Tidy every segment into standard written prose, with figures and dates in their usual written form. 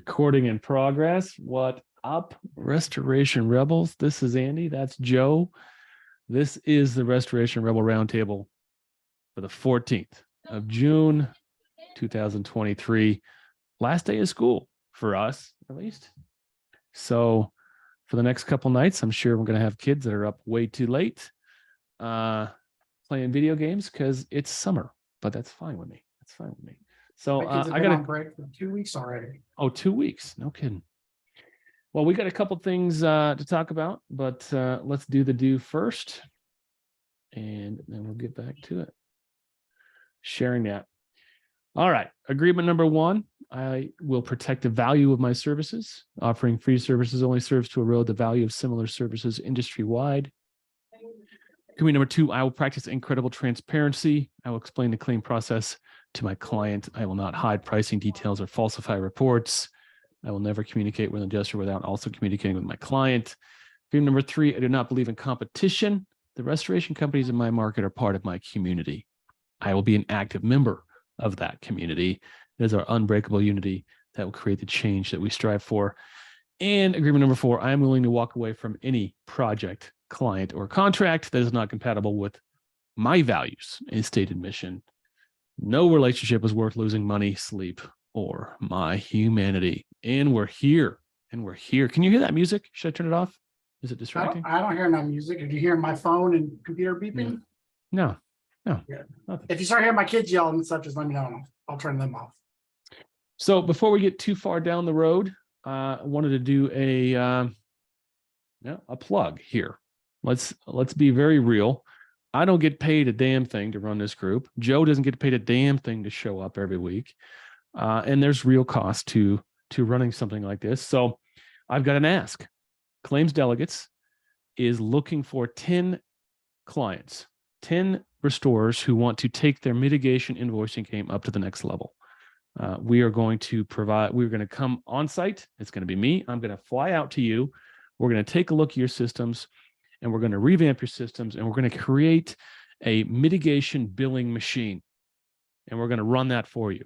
Recording in progress. What up, Restoration Rebels? This is Andy. That's Joe. This is the Restoration Rebel Roundtable for the 14th of June, 2023. Last day of school for us, at least. So for the next couple nights, I'm sure we're going to have kids that are up way too late playing video games because it's summer, but that's fine with me. That's fine with me. So I got on break for 2 weeks already. Oh, 2 weeks. No kidding. Well, we got a couple things to talk about, but let's do the do first. And then we'll get back to it. Sharing that. All right. Agreement number 1. I will protect the value of my services. Offering free services only serves to erode the value of similar services industry-wide. Agreement number 2, I will practice incredible transparency. I will explain the claim process to my client. I will not hide pricing details or falsify reports. I will never communicate with an adjuster without also communicating with my client. Agreement number 3, I do not believe in competition. The restoration companies in my market are part of my community. I will be an active member of that community. It is our unbreakable unity that will create the change that we strive for. And agreement number 4, I am willing to walk away from any project, client, or contract that is not compatible with my values and stated mission. No relationship is worth losing money, sleep, or my humanity. And we're here. And we're here. Can you hear that music? Should I turn it off? Is it distracting? I don't hear no music. Did you hear my phone and computer beeping? No. Yeah. If you start hearing my kids yelling and stuff, just let me know. I'll turn them off. So before we get too far down the road, I wanted to do a plug here. Let's be very real. I don't get paid a damn thing to run this group. Joe doesn't get paid a damn thing to show up every week. And there's real cost to running something like this. So I've got an ask. Claims Delegates is looking for 10 clients, 10 restorers who want to take their mitigation invoicing game up to the next level. We're going to come on site. It's going to be me. I'm going to fly out to you. We're going to take a look at your systems, and we're going to revamp your systems, and we're going to create a mitigation billing machine. And we're going to run that for you.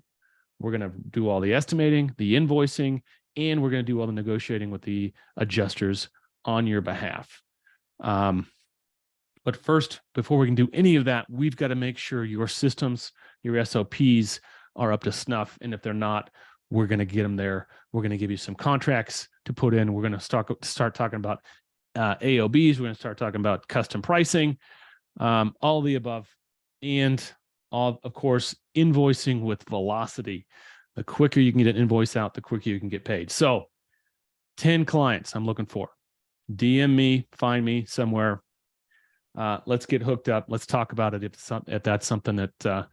We're going to do all the estimating, the invoicing, and we're going to do all the negotiating with the adjusters on your behalf. But first, before we can do any of that, we've got to make sure your systems, your SOPs are up to snuff. And if they're not, we're going to get them there. We're going to give you some contracts to put in. We're going to start talking about AOBs. We're going to start talking about custom pricing, all the above. And of course, invoicing with velocity. The quicker you can get an invoice out, the quicker you can get paid. So 10 clients I'm looking for. DM me, find me somewhere. Let's get hooked up. Let's talk about it if that's something that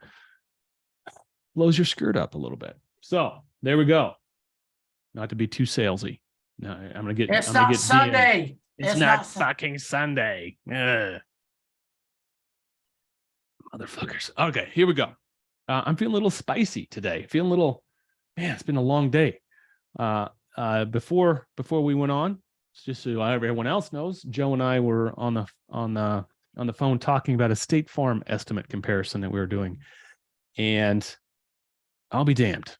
blows your skirt up a little bit. So there we go. Not to be too salesy. No, I'm gonna get. It's not Sunday. It's not fucking Sunday. Ugh. Motherfuckers. Okay, here we go. I'm feeling a little spicy today. Feeling a little. Man, it's been a long day. Before we went on, just so everyone else knows, Joe and I were on the phone talking about a State Farm estimate comparison that we were doing, and I'll be damned.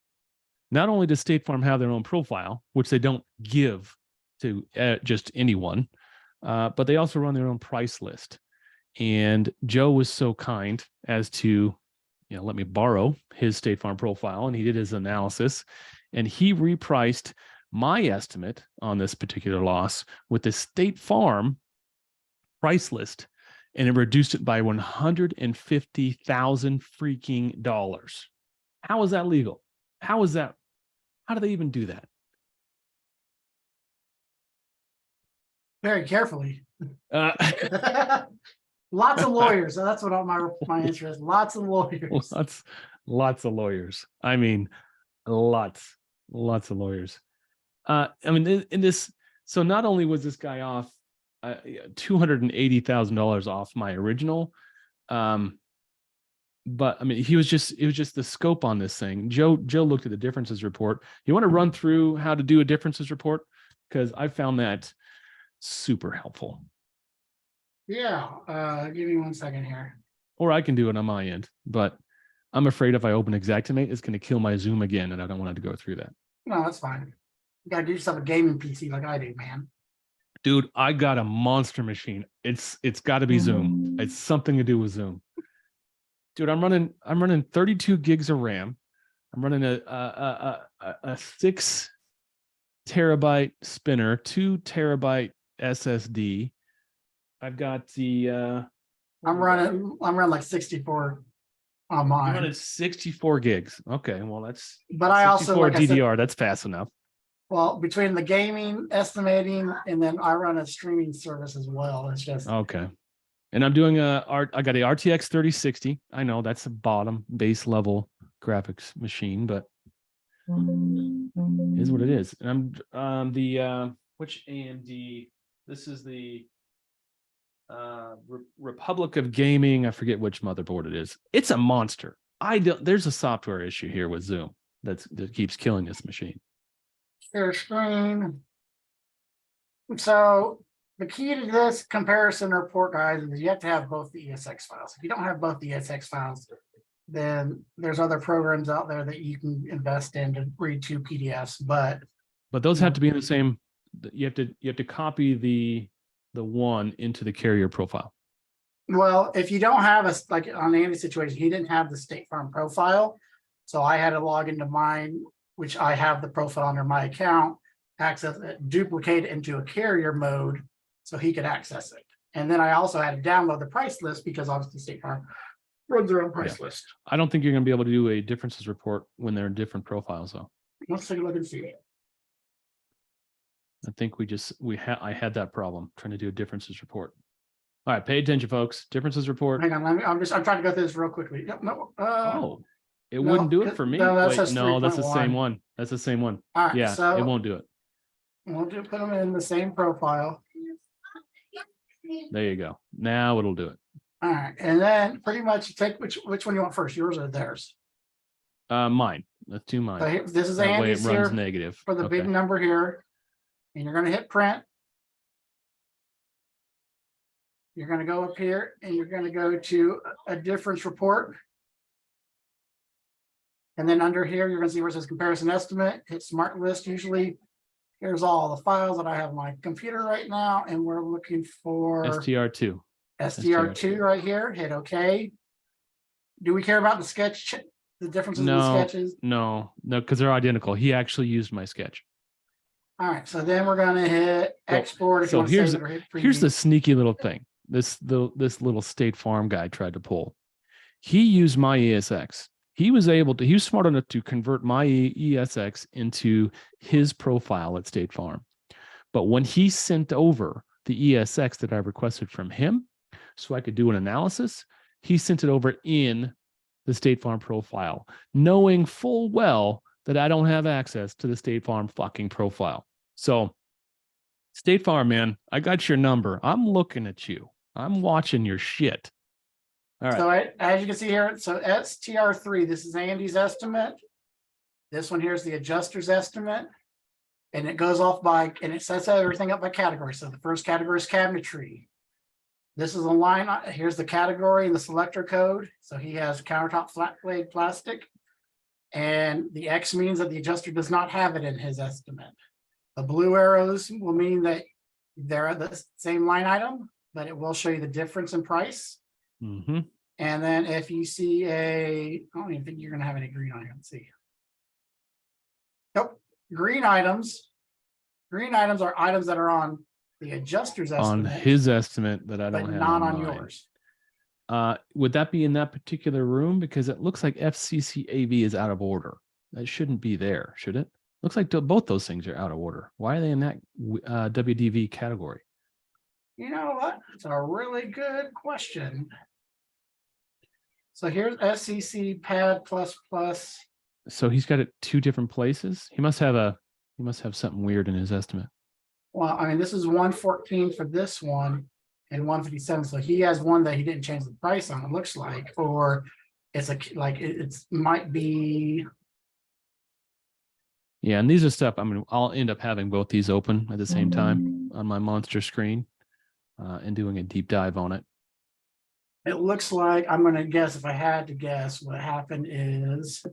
Not only does State Farm have their own profile, which they don't give to just anyone, but they also run their own price list. And Joe was so kind as to, let me borrow his State Farm profile, and he did his analysis, and he repriced my estimate on this particular loss with the State Farm price list, and it reduced it by $150,000 freaking dollars. How is that legal? How is that? How do they even do that? Very carefully. Lots of lawyers. So that's what my answer is. Lots of lawyers. Lots of lawyers. I mean, lots of lawyers. In this, so not only was this guy off $280,000 off my original, but it was just the scope on this thing. Joe looked at the differences report. You want to run through how to do a differences report? Because I found that super helpful. Yeah, give me 1 second here. Or I can do it on my end, but I'm afraid if I open Xactimate, it's going to kill my Zoom again, and I don't want to go through that. No, that's fine. You gotta do yourself a gaming PC like I do, man. Dude, I got a monster machine. It's got to be Zoom. It's something to do with Zoom. Dude, I'm running 32 gigs of RAM. I'm running a 6 terabyte spinner, 2 terabyte SSD. I've got the I'm running like 64 on you're mine. running 64 gigs. Okay, well that's But I also 64 like I said, DDR. That's fast enough. well, between the gaming, estimating, and then I run a streaming service as well. It's just Okay. And I'm doing I got a RTX 3060. I know that's a bottom base level graphics machine, but it is what it is. And I'm the which AMD? This is the Republic of Gaming. I forget which motherboard it is. It's a monster. There's a software issue here with Zoom that keeps killing this machine. share screen. So the key to this comparison report, guys, is you have to have both the ESX files. If you don't have both the ESX files, then there's other programs out there that you can invest in to read 2 PDFs. But those have to be in the same. You have to copy the one into the carrier profile. well, if you don't have a, like on Andy's situation, he didn't have the State Farm profile. So I had to log into mine, which I have the profile under my account, access it, duplicate it into a carrier mode so he could access it. And then I also had to download the price list because obviously State Farm runs their own price list. I don't think you're going to be able to do a differences report when they're in different profiles, though. Let's take a look and see. I think I had that problem trying to do a differences report. All right, pay attention, folks. Differences report. Hang on, I'm trying to go through this real quickly. No, It no, wouldn't do it for me. no, that Wait, says no, that's the 3.1. same one. That's the same one. All right, Yeah, so it won't do it. we'll put them in the same profile. There you go. Now it'll do it. All right, and then pretty much take which one you want first, yours or theirs. Mine. Let's do mine. So here, this is That way it Andy's runs here negative. for the Okay. big number here, and you're going to hit print. You're going to go up here and you're going to go to a difference report. And then under here, you're going to see where it says comparison estimate, hit smart list. Usually here's all the files that I have on my computer right now. And we're looking for STR2. STR2 right here, hit OK. Do we care about the sketch, the differences in the sketches? No, because they're identical. He actually used my sketch. All right, so then we're going to hit export. If you So want to save it or hit here's preview. the sneaky little thing. This little State Farm guy tried to pull. He used my ESX. He was smart enough to convert my ESX into his profile at State Farm. But when he sent over the ESX that I requested from him so I could do an analysis, he sent it over in the State Farm profile, knowing full well that I don't have access to the State Farm fucking profile. So State Farm, man, I got your number. I'm looking at you. I'm watching your shit. All right. So as you can see here, so STR3, this is Andy's estimate. This one here is the adjuster's estimate. And it goes off by, and it sets everything up by category. So the first category is cabinetry. This is a line, here's the category and the selector code. So he has countertop flat blade plastic. And the X means that the adjuster does not have it in his estimate. The blue arrows will mean that they're the same line item, but it will show you the difference in price. Mm-hmm. And then if you see I don't even think you're going to have any green on here. Let's see. Nope. Green items are items that are on the adjuster's estimate. On his estimate that I don't but have not on mine. yours. Would that be in that particular room? Because it looks like FCC AV is out of order. That shouldn't be there, should it? Looks like both those things are out of order. Why are they in that WDV category? You know what? It's a really good question. So here's SCC pad plus. So he's got it 2 different places. He must have something weird in his estimate. Well, I mean, this is 114 for this one and 157. So he has one that he didn't change the price on, it looks like, or it's might be. Yeah, and these are stuff, I'll end up having both these open at the same time on my monster screen and doing a deep dive on it. It looks like, I'm going to guess, if I had to guess, what happened is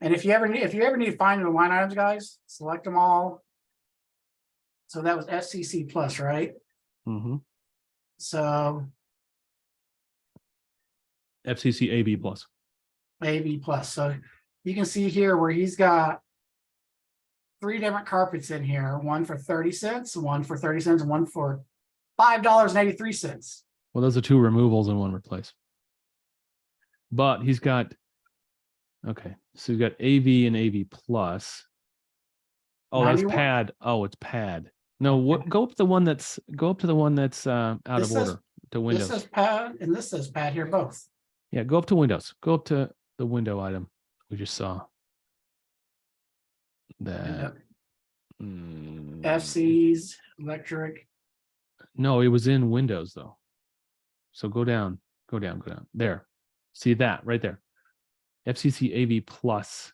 And if you ever need to find the line items, guys, select them all. So that was FCC plus, right? Mm-hmm. So FCC AB plus. AB plus. So you can see here where he's got 3 different carpets in here, one for 30 cents, one for 30 cents, and one for $5.83. Well, those are 2 removals and 1 replace. But he's got, okay, so you've got AV and AV plus. Oh, that's 91. pad. Oh, it's pad. No, what? Go up to the one that's out This of says- order to Windows. This says pad and this says pad here both. Yeah, go up to Windows. Go up to the window item we just saw. That FC's electric. No, it was in Windows though. So go down. There. See that right there. FCC AV plus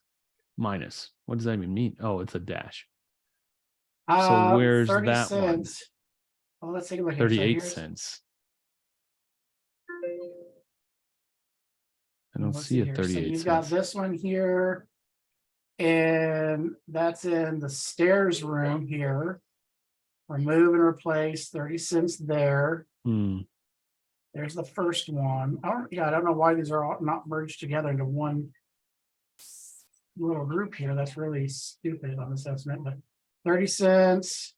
minus. What does that even mean? Oh, it's a dash. So where's 30 that cents. Well, let's take a look here. 38 cents. I don't Let's see a here. 38 So you've cents. got this one here. And that's in the stairs room here. Remove and replace 30 cents there. There's the first one. I don't know why these are all not merged together into one little group here. That's really stupid on this estimate, but 30 cents.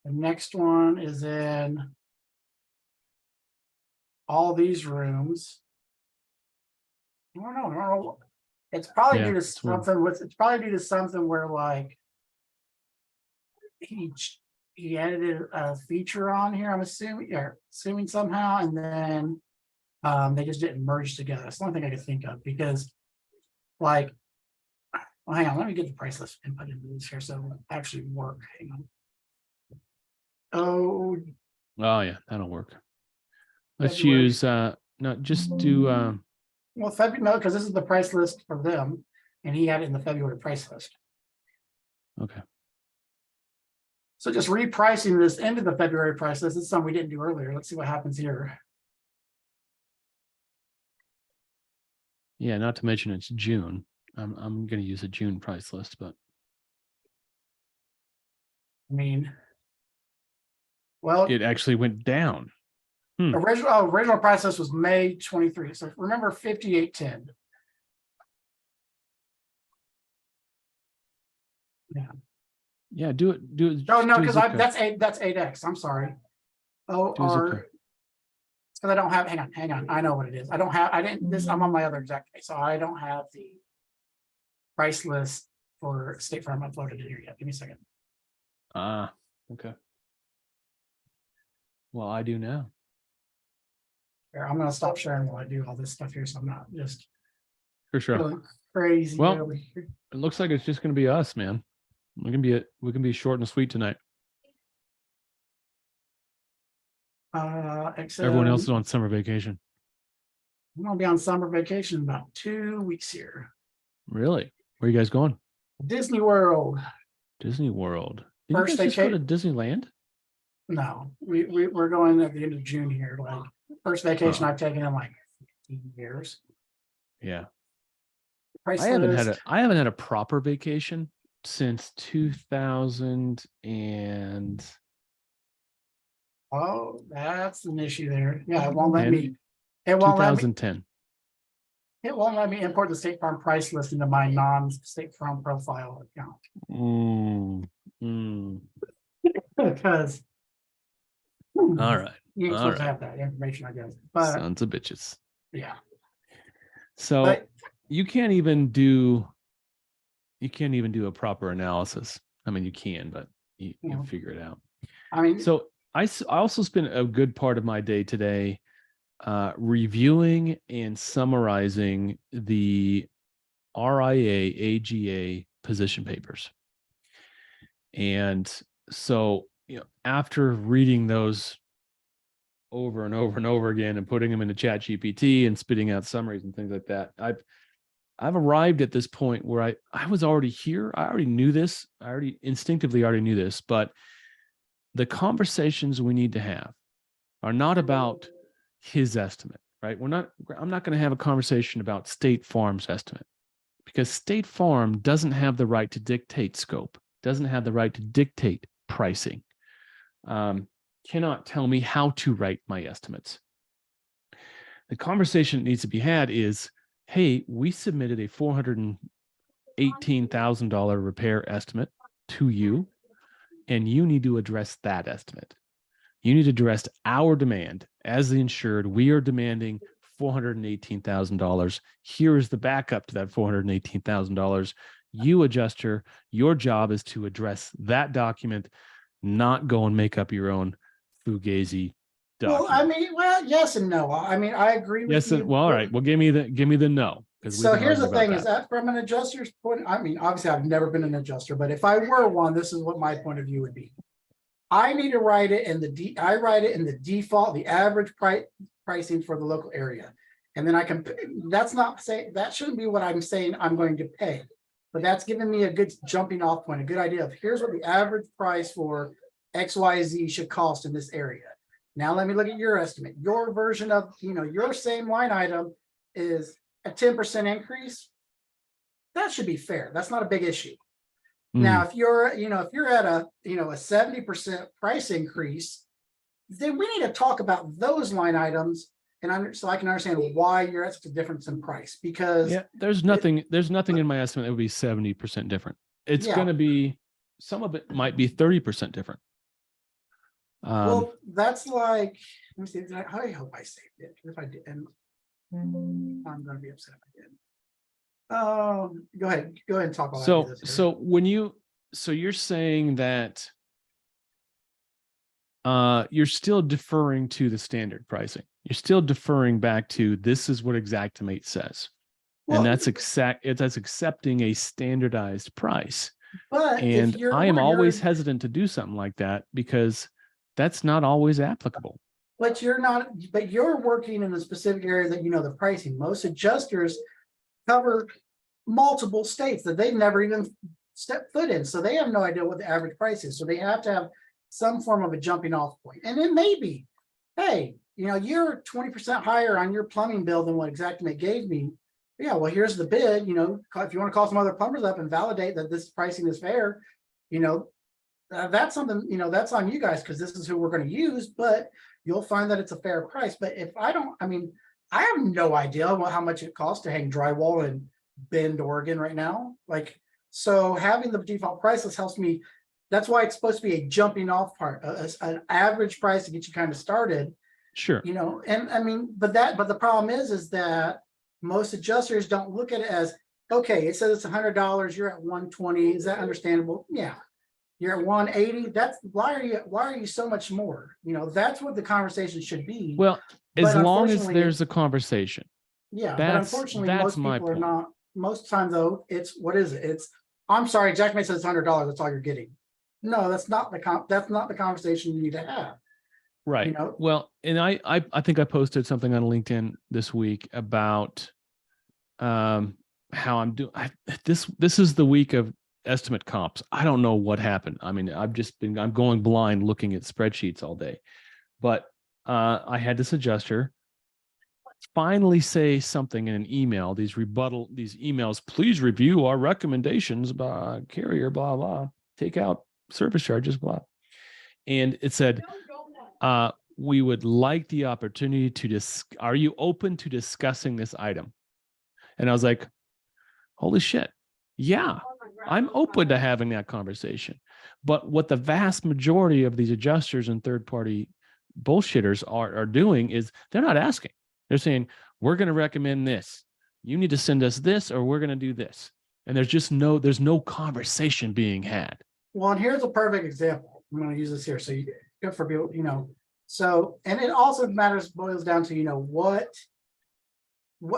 The next one is in all these rooms. I don't know. It's probably Yeah, due to it's weird. something with, it's probably due to something where like he edited a feature on here, I'm assuming somehow, and then they just didn't merge together. That's the only thing I could think of, because like, well, hang on, let me get the price list input into this here so it will actually work. Hang on. Oh yeah, that'll work. Let's February. use no, just do well, February, no, because this is the price list for them, and he had it in the February price list. okay. So just repricing this into the February price list. This is something we didn't do earlier. Let's see what happens here. Yeah, not to mention it's June. I'm gonna use a June price list, but I mean, well, it actually went down. original price list was May 23. So remember 58.10. Yeah, do it. Oh no, do a because zip code. that's 8X. I'm sorry. Oh, Do a zip or code. because I don't have, hang on. I know what it is. I'm on my other Xactimate, so I don't have the price list for State Farm uploaded in here yet. Give me a second. Okay. Well, I do now. Here, I'm gonna stop sharing while I do all this stuff here, so I'm not just For sure. going crazy Well, over here. It looks like it's just gonna be us, man. We can be short and sweet tonight. Except Everyone else is on summer vacation. I'm gonna be on summer vacation in about 2 weeks here. Really? Where are you guys going? Disney World. Disney World. Did First you guys just go to vacation. Disneyland? No, we're going at the end of June here. Like first vacation I've taken in like 15 years. Yeah. Price I haven't list. had a proper vacation since 2000 and Oh, that's an issue there. Yeah, it won't let me. It won't let me. 2010. It won't let me import the State Farm price list into my non-State Farm profile account because All right. you ain't All supposed to right. have that information, I guess. But Sons of bitches. yeah, So but you can't even do a proper analysis. I mean, you can, but you Yeah. figure it out. I mean, So I also spent a good part of my day today reviewing and summarizing the RIA AGA position papers. And so, after reading those over and over and over again and putting them into ChatGPT and spitting out summaries and things like that, I've arrived at this point where I was already here. I already knew this. I instinctively knew this, but the conversations we need to have are not about his estimate, right? I'm not going to have a conversation about State Farm's estimate because State Farm doesn't have the right to dictate scope, doesn't have the right to dictate pricing, cannot tell me how to write my estimates. The conversation that needs to be had is, hey, we submitted a $418,000 repair estimate to you, and you need to address that estimate. You need to address our demand. As the insured, we are demanding $418,000. Here is the backup to that $418,000. You, adjuster, your job is to address that document, not go and make up your own fugazi document. Well, I mean, well, yes and no. I mean, I agree with Yes, you. well, all right. Well, give me the no. So here's the thing: is that from an adjuster's point? I mean, obviously, I've never been an adjuster, but if I were one, this is what my point of view would be. I need to write it in the I write it in the default, the average pricing for the local area, and then I can. That's not saying that shouldn't be what I'm saying I'm going to pay, but that's giving me a good jumping off point, a good idea of here's what the average price for XYZ should cost in this area. Now let me look at your estimate. Your version of your same line item is a 10% increase. That should be fair. That's not a big issue. Now, if you're at a 70% price increase, then we need to talk about those line items, and so I can understand why you're at such a difference in price. Because there's nothing in my estimate that would be 70% different. It's going to be, some of it might be 30% different. Well, that's like, let me see. I hope I saved it. If I didn't, I'm going to be upset if I didn't. Go ahead and talk about that. So you're saying that you're still deferring to the standard pricing. You're still deferring back to this is what Xactimate says. And that's accepting a standardized price. And I am always hesitant to do something like that because that's not always applicable. But you're working in a specific area that the pricing. Most adjusters cover multiple states that they've never even stepped foot in. So they have no idea what the average price is. So they have to have some form of a jumping off point. And it may be, hey, you're 20% higher on your plumbing bill than what Xactimate gave me. Yeah, well, here's the bid. If you want to call some other plumbers up and validate that this pricing is fair, that's something, that's on you guys because this is who we're going to use, but you'll find that it's a fair price. But if I have no idea how much it costs to hang drywall in Bend, Oregon right now. So having the default price list helps me. That's why it's supposed to be a jumping off part, an average price to get you kind of started. Sure. But the problem is that most adjusters don't look at it as, okay, it says it's $100, you're at 120. Is that understandable? Yeah. You're at 180. Why are you so much more? That's what the conversation should be. Well, as long as there's a conversation. Yeah, but unfortunately, most people are not. Most of the time, though, what is it? I'm sorry, Xactimate says $100. That's all you're getting. No, that's not the conversation you need to have. Right. Well, and I think I posted something on LinkedIn this week about how I'm doing. This is the week of estimate comps. I don't know what happened. I'm going blind looking at spreadsheets all day, but I had this adjuster finally say something in an email, these emails, please review our recommendations by carrier, blah, blah, take out service charges, blah. And it said, we would like the opportunity to are you open to discussing this item? And I was like, holy shit. Yeah, I'm open to having that conversation. But what the vast majority of these adjusters and third-party bullshitters are doing is they're not asking. They're saying, we're going to recommend this. You need to send us this, or we're going to do this. And there's no conversation being had. Well, and here's a perfect example. I'm going to use this here. So good for people, so, and it also boils down to,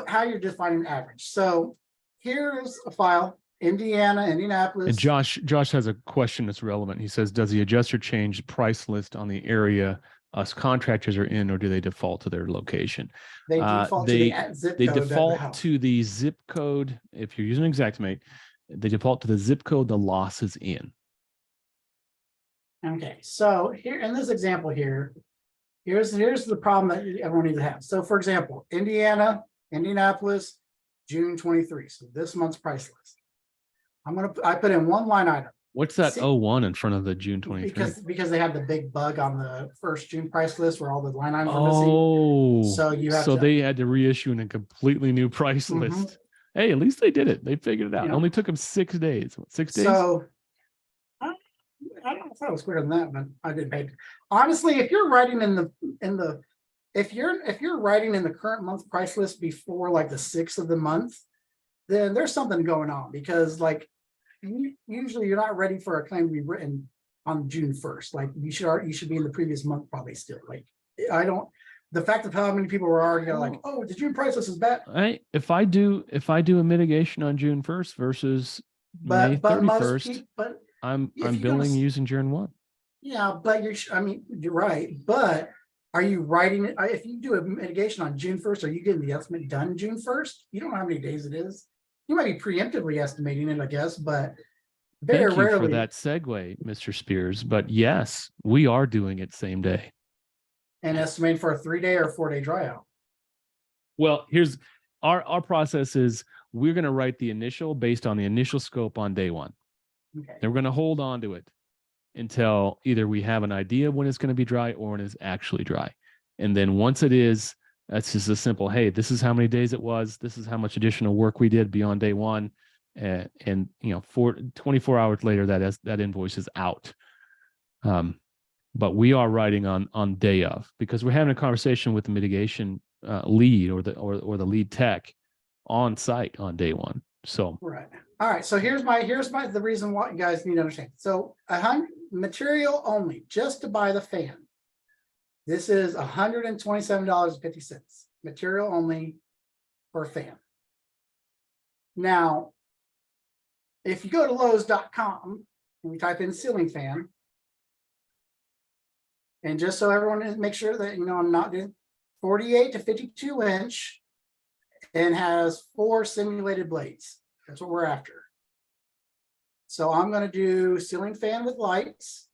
how you're defining average. So here's a file, Indianapolis. And Josh has a question that's relevant. He says, does the adjuster change price list on the area us contractors are in, or do they default to their location? They default to the zip code. They default to the zip code. If you're using Xactimate, they default to the zip code the loss is in. Okay, so here in this example here, here's the problem that everyone needs to have. So for example, Indianapolis, June 23. So this month's price list. I put in one line item. What's that See- 01 in front of the June 23? Because they had the big bug on the first June price list where all the line items were missing. Oh, So you have so to- they had to reissue in a completely new price Mhm. list. Hey, at least they did it. They figured it out. It Yeah. only took them 6 days. What, 6 days? So I don't know if I was quicker than that, but I did pay. Honestly, if you're writing if you're writing in the current month price list before like the 6th of the month, then there's something going on, because like usually you're not ready for a claim to be written on June 1st. Like you should be in the previous month probably still. Like the fact of how many people were already like, oh, the June price list is bad. If I do a mitigation on June 1st versus May But most 31st, people, but I'm if you're billing gonna- using June 1. yeah, but you're right. But are you writing it? If you do a mitigation on June 1st, are you getting the estimate done June 1st? You don't know how many days it is. You might be preemptively estimating it, I guess, but very Thank you rarely. for that segue, Mr. Spears. But yes, we are doing it same day. And estimating for a 3-day or 4-day dry out. Well, here's our process is we're going to write the initial based on the initial scope on day 1. Okay. Then we're going to hold on to it until either we have an idea when it's going to be dry or when it's actually dry. And then once it is, that's just a simple, hey, this is how many days it was. This is how much additional work we did beyond day 1. And 24 hours later, that invoice is out. But we are writing on day of, because we're having a conversation with the mitigation lead or the lead tech on site on day 1. So Right. All right. So here's the reason why you guys need to understand. So material only, just to buy the fan. This is $127.50. Material only for a fan. Now, if you go to Lowe's.com and we type in ceiling fan, and just so everyone make sure that I'm not doing 48 to 52 inch and has 4 simulated blades. That's what we're after. So I'm going to do ceiling fan with lights.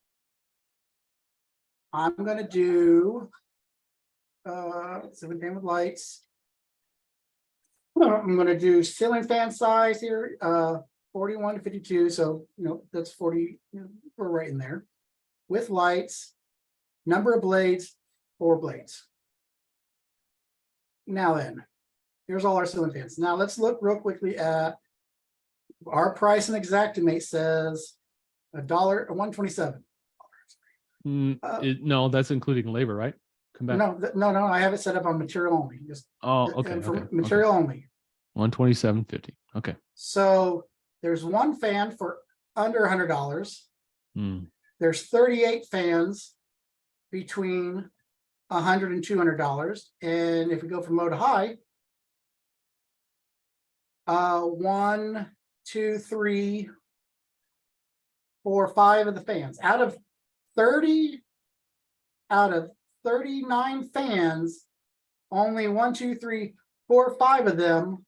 I'm going to do ceiling fan with lights. I'm going to do ceiling fan size here, 41 to 52. So, that's 40. We're right in there. With lights, number of blades, 4 blades. Now then, here's all our ceiling fans. Now let's look real quickly at our price in Xactimate says $127. no, that's including labor, right? Come back. No. I have it set up on material only. Just okay. for Okay. material only. 127.50. Okay. So there's one fan for under $100. Hmm. There's 38 fans between $100 and $200. And if we go from low to high, 1, 2, 3, 4, 5 of the fans out of 39 fans, only 1, 2, 3, 4, 5 of them.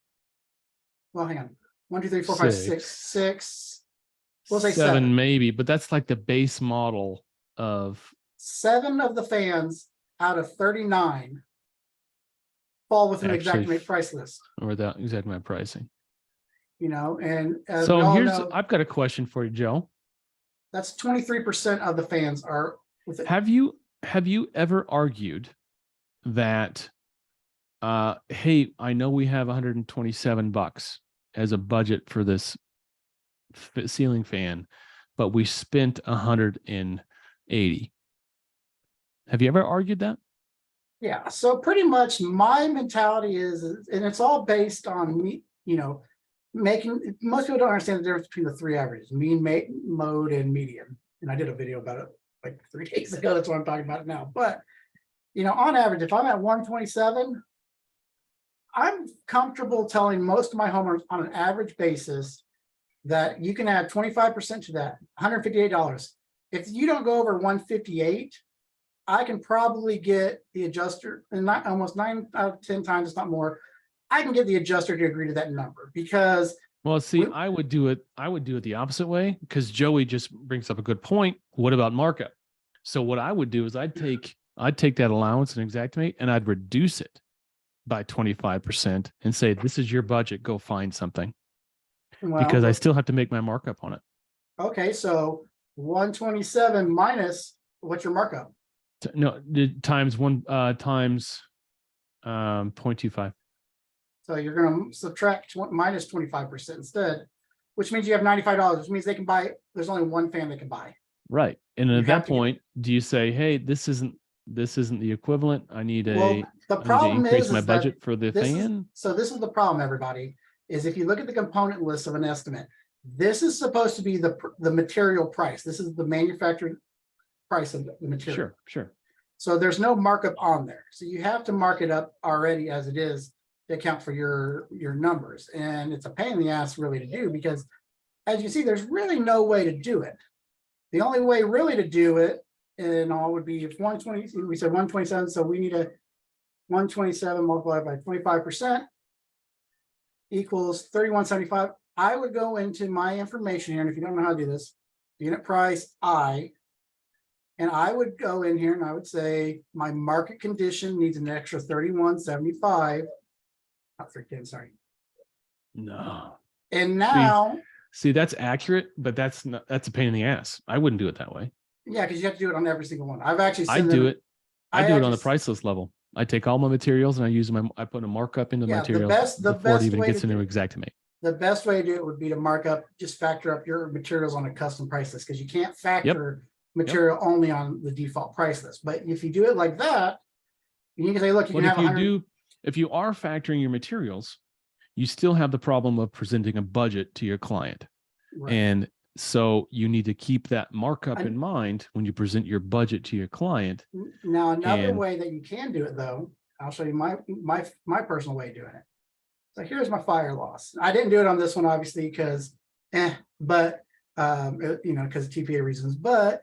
Well, hang on. 1, 2, 3, 4, 5, 6. We'll say 7 maybe, but that's like the base model of 7 of the fans out of 39 fall within the Xactimate price list. Or that Xactimate pricing. And as So we all here's know, I've got a question for you, Joe. that's 23% of the fans are within. Have you ever argued that hey, I know we have $127 as a budget for this ceiling fan, but we spent $180. Have you ever argued that? Yeah, so pretty much my mentality is, and it's all based on me, making, most people don't understand the difference between the 3 averages, mean, mode, and median. And I did a video about it like 3 days ago. That's why I'm talking about it now. But, on average, if I'm at 127, I'm comfortable telling most of my homeowners on an average basis that you can add 25% to that, $158. If you don't go over 158, I can probably get the adjuster, and not almost 9 out of 10 times, it's not more. I can get the adjuster to agree to that number because. Well, see, I would do it the opposite way, because Joey just brings up a good point. What about markup? So what I would do is I'd take that allowance in Xactimate and I'd reduce it by 25% and say, this is your budget, go find something. Well, Because I still have to make my markup on it. okay, so 127 minus, what's your markup? No, times 0.25. So you're gonna subtract minus 25% instead, which means you have $95, which means they can buy, there's only one fan they can buy. Right. And You at have that to get- point, do you say, hey, this isn't the equivalent? I need Well, I the need to problem increase is my that budget for the this is, fan. so this is the problem, everybody, is if you look at the component list of an estimate, this is supposed to be the material price. This is the manufacturing price of the material. Sure. So there's no markup on there. So you have to mark it up already as it is to account for your numbers. And it's a pain in the ass really to do, because as you see, there's really no way to do it. The only way really to do it in all would be if 120, we said 127, so we need a 127 multiplied by 25% equals 3175. I would go into my information here, and if you don't know how to do this, unit price I, and I would go in here and I would say my market condition needs an extra 3175. Not 310, sorry. No. And now, See, that's accurate, but that's a pain in the ass. I wouldn't do it that way. yeah, because you have to do it on every single one. I've actually I do it. I do it on the actually- price list level. I take all my materials and I put a markup into the Yeah, materials the before it best even way gets to into do- Xactimate. The best way to do it would be to mark up, just factor up your materials on a custom price list, because you can't factor material only on the default price list. But if you do it like that, you can say, look, you But can if have you 100. if you are factoring your materials, you still have the problem of presenting a budget to your client. Right. And so you need to keep that markup in mind when you present your budget to your client. Now, another And- way that you can do it, though, I'll show you my personal way of doing it. So here's my fire loss. I didn't do it on this one, obviously, because, but because of TPA reasons. But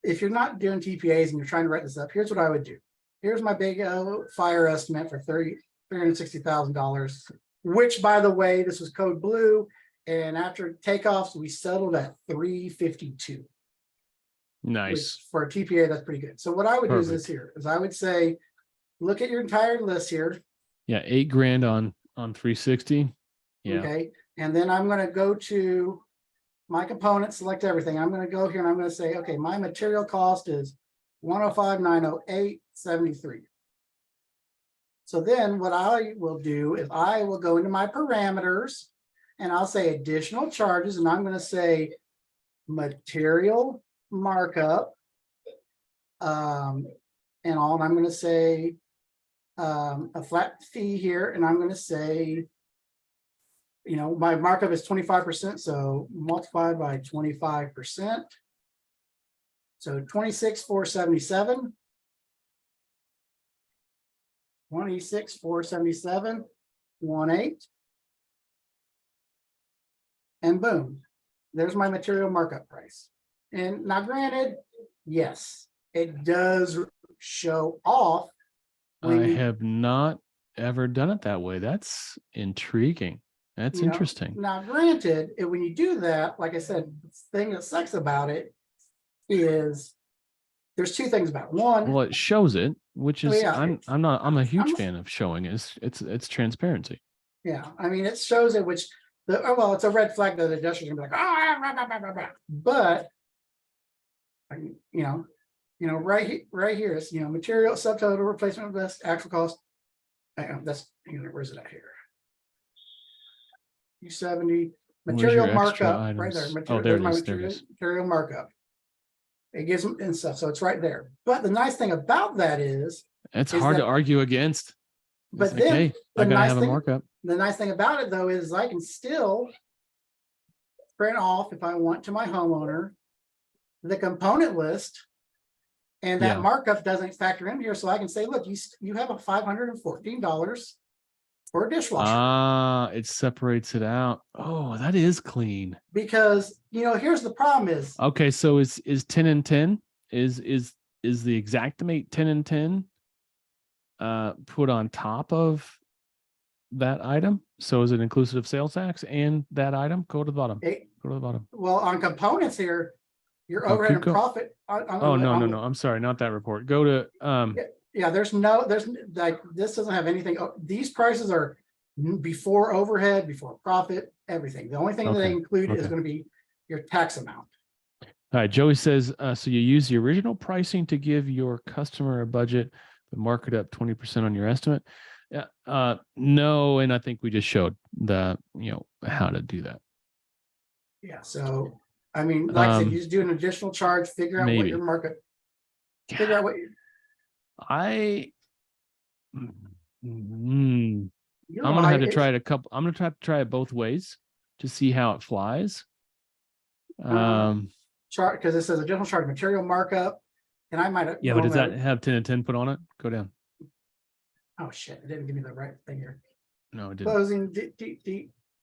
if you're not doing TPAs and you're trying to write this up, here's what I would do. Here's my big fire estimate for $360,000, which, by the way, this was code blue. And after takeoffs, we settled at 352. Nice. Which for a TPA, that's pretty good. So what I would do is this here, is I would say, look at your entire list here. Yeah, $8,000 on 360. Yeah. Okay. And then I'm going to go to my components, select everything. I'm going to go here and I'm going to say, okay, my material cost is 105,908.73. So then what I will do is I will go into my parameters and I'll say additional charges, and I'm going to say material markup. And I'm going to say a flat fee here, and I'm going to say, my markup is 25%, so multiplied by 25%. So 26,477. 26,477, 18. And boom, there's my material markup price. And now granted, yes, it does show off. I have not ever done it that way. That's intriguing. That's interesting. Now granted, when you do that, like I said, the thing that sucks about it is there's two things about it. One, Well, it shows it, which is I'm a huge I'm- fan of showing it. It's transparency. yeah, I mean, it shows it, which it's a red flag that the adjuster's gonna be like, but right here is material subtotal replacement best actual cost. That's where's it at here? U70 material your extra markup right there. items? Material, Oh, there it there's my is, there it is. material markup. It gives them and stuff, so it's right there. But the nice thing about that is It's is hard that- to argue against. But It's like, then hey, the I gotta nice have a thing- markup. the nice thing about it, though, is I can still print off, if I want, to my homeowner the component list, and that Yeah. markup doesn't factor in here. So I can say, look, you have a $514 for a dishwasher. It separates it out. Oh, that is clean. Because here's the problem is Okay, so is 10 and 10 is the Xactimate 10 and 10 put on top of that item? So is it inclusive of sales tax and that item? Go to the bottom. Go to the bottom. well, on components here, your Oh, overhead keep and going. profit. Oh, no. I'm sorry, not that report. Go to Yeah, there's like, this doesn't have anything. These prices are before overhead, before profit, everything. The only thing that they Okay, include is okay. going to be your tax amount. All right, Joey says, so you use the original pricing to give your customer a budget, but mark it up 20% on your estimate. No, and I think we just showed how to do that. Yeah. So, I mean, like I said, you just do an additional charge, figure out what your Maybe. market, figure out what you, I'm you gonna have to try it I'm gonna try to try it both ways to see how it flies. Chart, because it says additional charge material markup, and I might have. Yeah, but does that have 10 and 10 put on it? Go down. Oh shit! It didn't give me the right thing here. No, it didn't. Closing.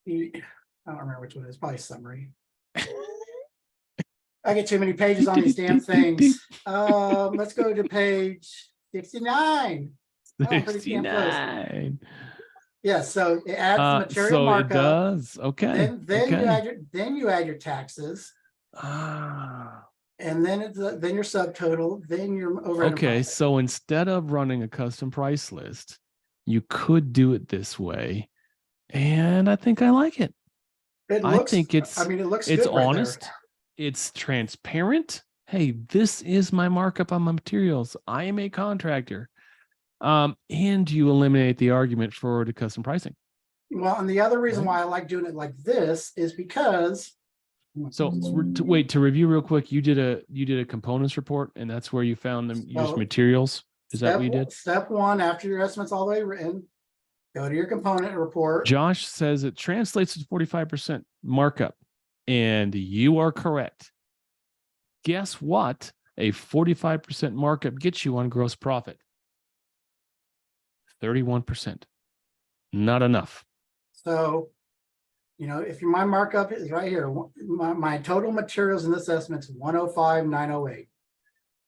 I don't remember which one it is. Probably summary. I get too many pages on these damn things. Let's go to page 69. Oh, pretty damn close. Yeah, so it adds the material markup. It does. Okay. Then you add your taxes. And then then your subtotal, then your overhead. Okay, so instead of running a custom price list, you could do it this way, and I think I like it. It looks honest. Right, it's transparent. Hey, this is my markup on my materials. I am a contractor. And you eliminate the argument for the custom pricing. Well, and the other reason why I like doing it like this is because. So to review real quick, you did a components report, and that's where you found them used materials. Is that what you did? Step one, after your estimate's all the way written, go to your component report. Josh says it translates to 45% markup, and you are correct. Guess what? A 45% markup gets you on gross profit. 31%. Not enough. So, if my markup is right here, my total materials in this estimate is 105,908.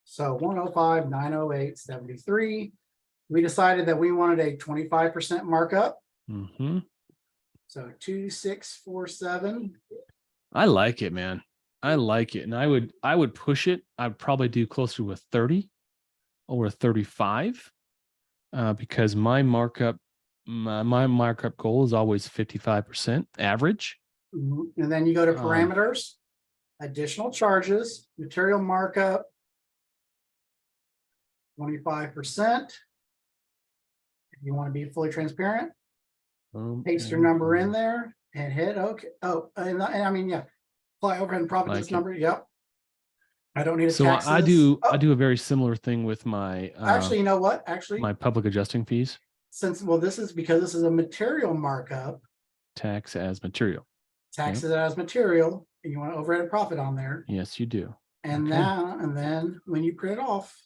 So 105,908.73. We decided that we wanted a 25% markup. Mm-hmm. So 2647. I like it, man. I like it. And I would push it. I'd probably do closer to a 30 or a 35 because my markup goal is always 55% average. Mm-hmm. And then you go to parameters, additional charges, material markup, 25%. If you want to be fully transparent, paste your number in there and hit OK. Oh, and I mean, yeah, apply overhead and profit this number. Yep. I don't need a taxes. I do a very similar thing with my actually, you know what? Actually, my public adjusting fees. This is because this is a material markup. Tax as material. Taxes as material, and you want overhead and profit on there. Yes, you do. And then when you print it off.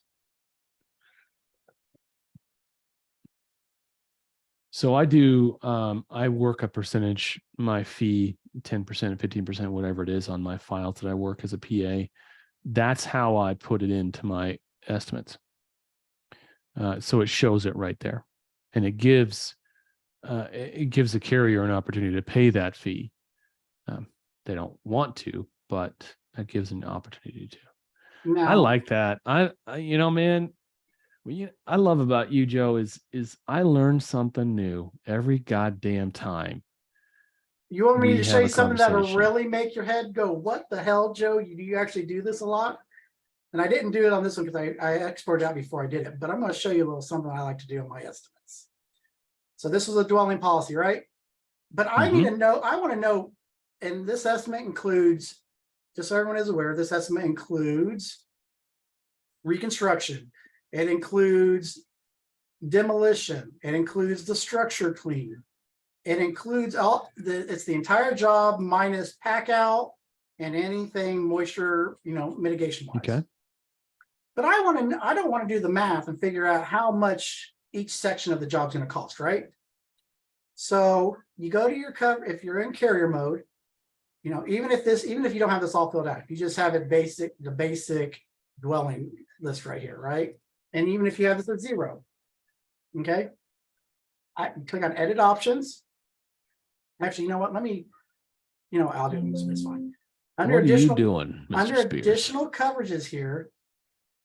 So I do, I work a percentage, my fee, 10%, 15%, whatever it is on my files that I work as a PA. That's how I put it into my estimates. So it shows it right there. And it gives the carrier an opportunity to pay that fee. They don't want to, but it gives an opportunity to. Now, I like that. Man, what I love about you, Joe, is I learn something new every goddamn time. You want me to show you something that'll really make your head go, what the hell, Joe? Do you actually do this a lot? And I didn't do it on this one because I exported out before I did it, but I'm going to show you a little something I like to do on my estimates. So this was a dwelling policy, right? But I need to know, I want to know, and this estimate includes, just so everyone is aware, this estimate includes reconstruction. It includes demolition. It includes the structure clean. It includes it's the entire job minus pack out and anything moisture, mitigation wise. Okay. But I don't want to do the math and figure out how much each section of the job is going to cost, right? So you go to your cover, if you're in carrier mode, even if you don't have this all filled out, if you just have it the basic dwelling list right here, right? And even if you have this at 0, okay, I click on edit options. Actually, you know what? Let me, I'll do it. It's fine. Under what are you doing, Mr. Under Spears? additional coverages here,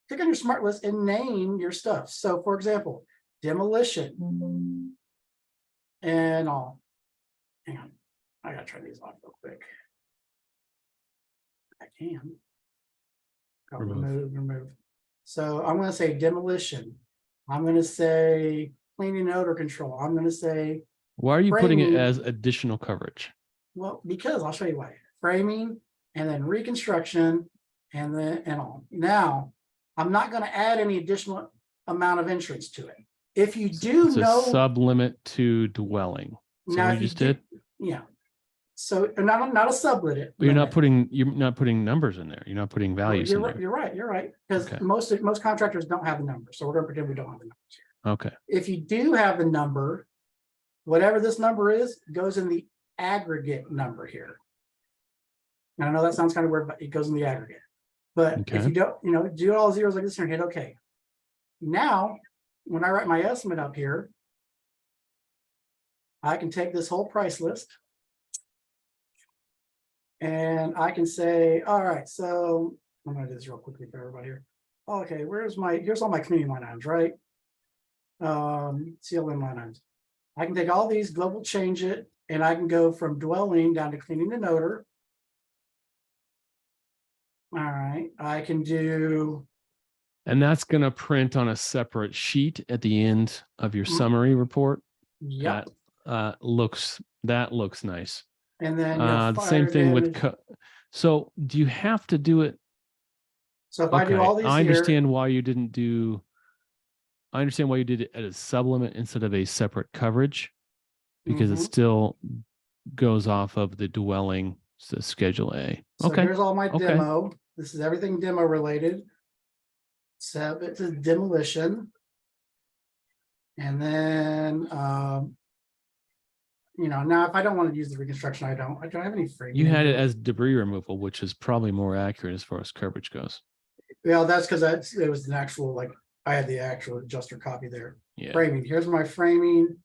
click on your smart list and name your stuff. So for example, demolition and all. Hang on, I gotta try these off real quick. I can. Oh, remove. So I'm going to say demolition. I'm going to say cleaning odor control. I'm going to say. Why are you putting it framing. as additional coverage? Well, because I'll show you why. Framing and then reconstruction and then and all. Now, I'm not going to add any additional amount of entrance to it. If you do It's a sublimit to dwelling. Is that now what if you just did? yeah. So not a sublet. But you're not putting numbers in there. You're not putting values in there. You're right. Because Okay. most contractors don't have the number. So we're going to pretend we don't have the numbers here. Okay. If you do have the number, whatever this number is, goes in the aggregate number here. And I know that sounds kind of weird, but it goes in the aggregate. But if you don't, do all zeros like this here and hit OK. Now, when I write my estimate up here, I can take this whole price list and I can say, all right, so I'm going to do this real quickly for everybody here. Okay, here's all my cleaning line items, right? CLM line items. I can take all these, global change it, and I can go from dwelling down to cleaning and odor. All right, I can do. And that's going to print on a separate sheet at the end of your summary report. Yeah. That looks nice. And then the same thing with. So do you have to do it? So if I do all these, I understand why you didn't do. I understand why you did it as a sublimit instead of a separate coverage, because it still goes off of the dwelling schedule A. So here's all my demo. This is everything demo related. So it's a demolition. And then, now if I don't want to use the reconstruction, I don't have any free. You had it as debris removal, which is probably more accurate as far as coverage goes. Well, that's because it was an actual, I had the actual adjuster copy there. Yeah. Framing. Here's my framing.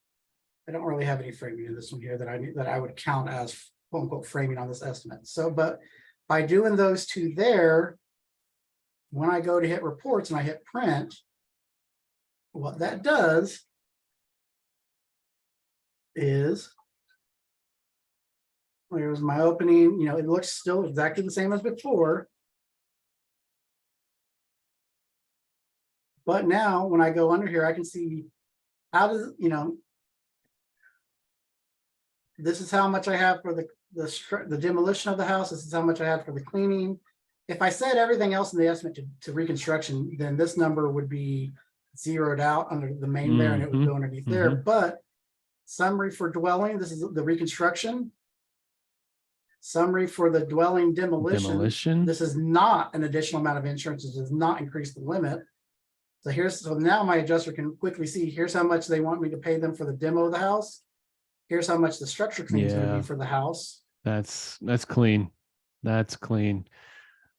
I don't really have any framing in this one here that I would count as quote unquote framing on this estimate. So, but by doing those two there, when I go to hit reports and I hit print, what that does is, here's my opening, it looks still exactly the same as before. But now when I go under here, I can see how does, this is how much I have for the demolition of the house. This is how much I had for the cleaning. If I said everything else in the estimate to reconstruction, then this number would be zeroed out under the main there and it would go underneath there. But summary for dwelling, this is the reconstruction. Summary for the dwelling demolition. This is not an additional amount of insurance. It does not increase the limit. So now my adjuster can quickly see, here's how much they want me to pay them for the demo of the house. Here's how much the structure clean is going to be for the house. That's clean. That's clean.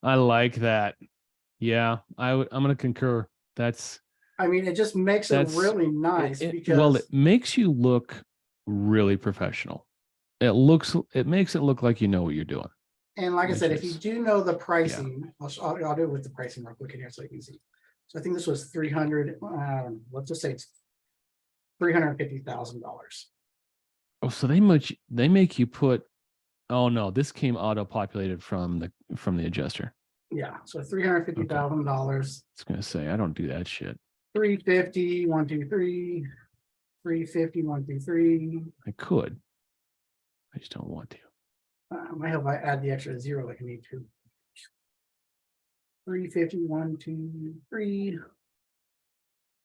I like that. Yeah, I'm going to concur. It just makes it really nice because it makes you look really professional. It makes it look like you know what you're doing. And like I said, if you do know the pricing, I'll do it with the pricing real quick in here so you can see. So I think this was 300. Let's just say it's $350,000. Oh, so they make you put. Oh no, this came auto-populated from the adjuster. Yeah, so $350,000. It's gonna say I don't do that shit. 350, 1, 2, 3, 350, 1, 2, 3. I could. I just don't want to. I hope I add the extra zero like I need to. 350, 1, 2, 3.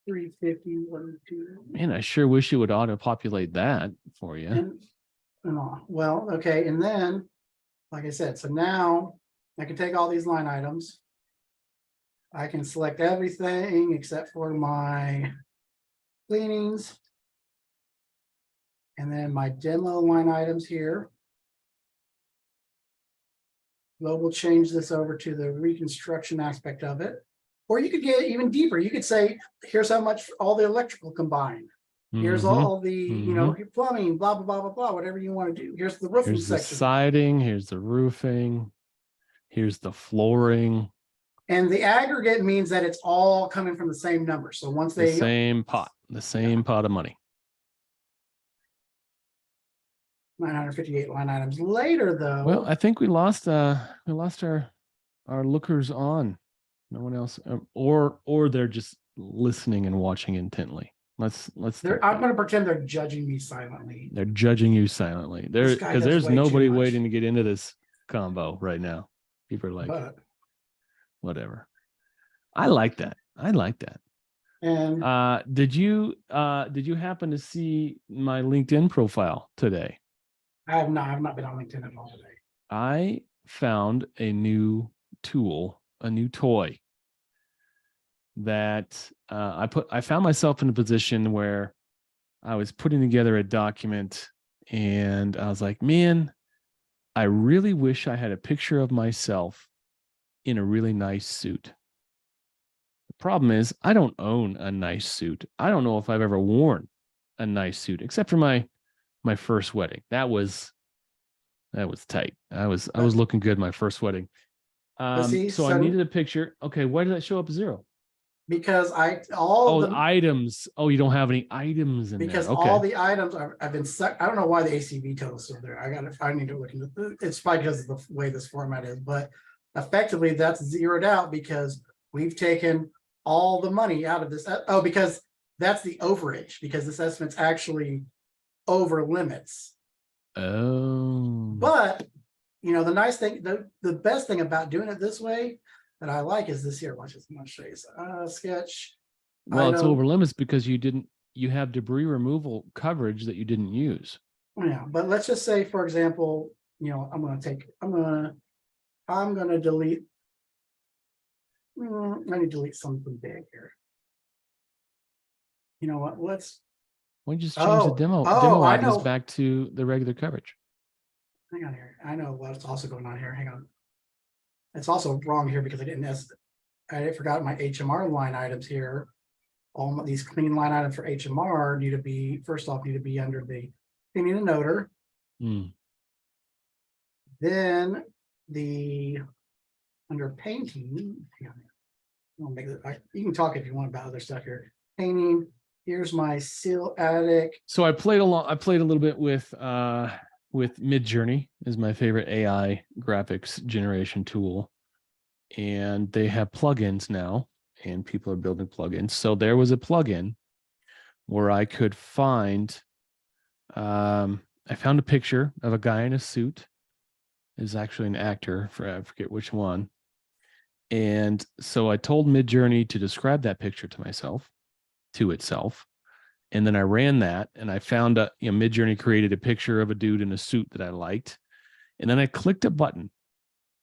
350, 1, 2. Man, I sure wish it would auto-populate that for you. Well, okay, and then, like I said, so now I can take all these line items. I can select everything except for my cleanings. And then my demo line items here. We'll change this over to the reconstruction aspect of it. Or you could get even deeper. You could say, here's how much all the electrical combined. Here's all the, plumbing, blah, blah, blah, blah, blah, whatever you want to do. Here's the roofing section. The siding, here's the roofing, here's the flooring. And the aggregate means that it's all coming from the same number. So once The they, same pot of money. 958 line items later, though. Well, I think we lost our lookers on. No one else, or they're just listening and watching intently. Let's. I'm going to pretend they're judging me silently. They're judging you silently. This guy Because does there's way too nobody much. waiting to get into this combo right now. People are like, But, whatever. I like that. and Did you happen to see my LinkedIn profile today? I've not been on LinkedIn at all today. I found a new tool, a new toy that I found myself in a position where I was putting together a document and I was like, man, I really wish I had a picture of myself in a really nice suit. The problem is I don't own a nice suit. I don't know if I've ever worn a nice suit except for my first wedding. That was tight. I was looking good my first wedding. So I needed a picture. Okay, why did that show up 0? Because items. Oh, you don't have any items in because there. Okay. all the items have been stuck. I don't know why the ACV total is still there. I need to look into it's probably because of the way this format is, but effectively that's zeroed out because we've taken all the money out of this. Oh, because that's the overage, because this estimate's actually over limits. Oh. But the nice thing, the best thing about doing it this way that I like is this here. Watch this. I'm going to show you sketch. Well, it's over limits because you have debris removal coverage that you didn't use. Yeah, but let's just say, for example, I'm going to delete. I need to delete something big here. You know what? Why don't you just change the demo items back to the regular coverage? Hang on here. I know what's also going on here. Hang on. It's also wrong here because I forgot my HMR line items here. All these clean line items for HMR need to be under the cleaning and odor. Then under painting, hang on. You can talk if you want about other stuff here. Painting. Here's my seal attic. So I played a little bit with Midjourney, is my favorite AI graphics generation tool, and they have plugins now, and people are building plugins. So there was a plugin where I could find. I found a picture of a guy in a suit. Is actually an actor, I forget which one. And so I told Midjourney to describe that picture to itself. And then I ran that and I found Midjourney created a picture of a dude in a suit that I liked. And then I clicked a button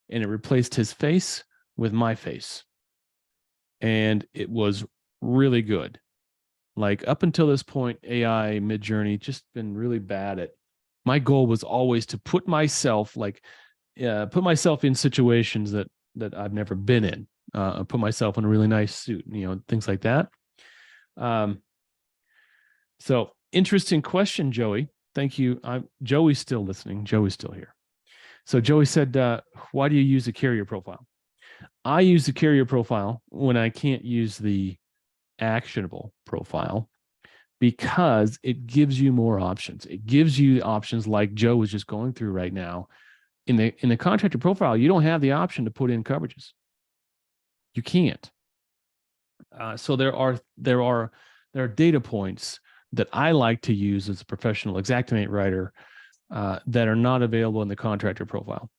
and it replaced his face with my face. And it was really good. Like up until this point, AI Midjourney just been really bad at. My goal was always to put myself in situations that I've never been in. Put myself in a really nice suit, things like that. So interesting question, Joey. Thank you. Joey's still listening. Joey's still here. So Joey said, why do you use a carrier profile? I use the carrier profile when I can't use the actionable profile because it gives you more options. It gives you options like Joe was just going through right now. In the contractor profile, you don't have the option to put in coverages. You can't. So there are data points that I like to use as a professional Xactimate writer that are not available in the contractor profile.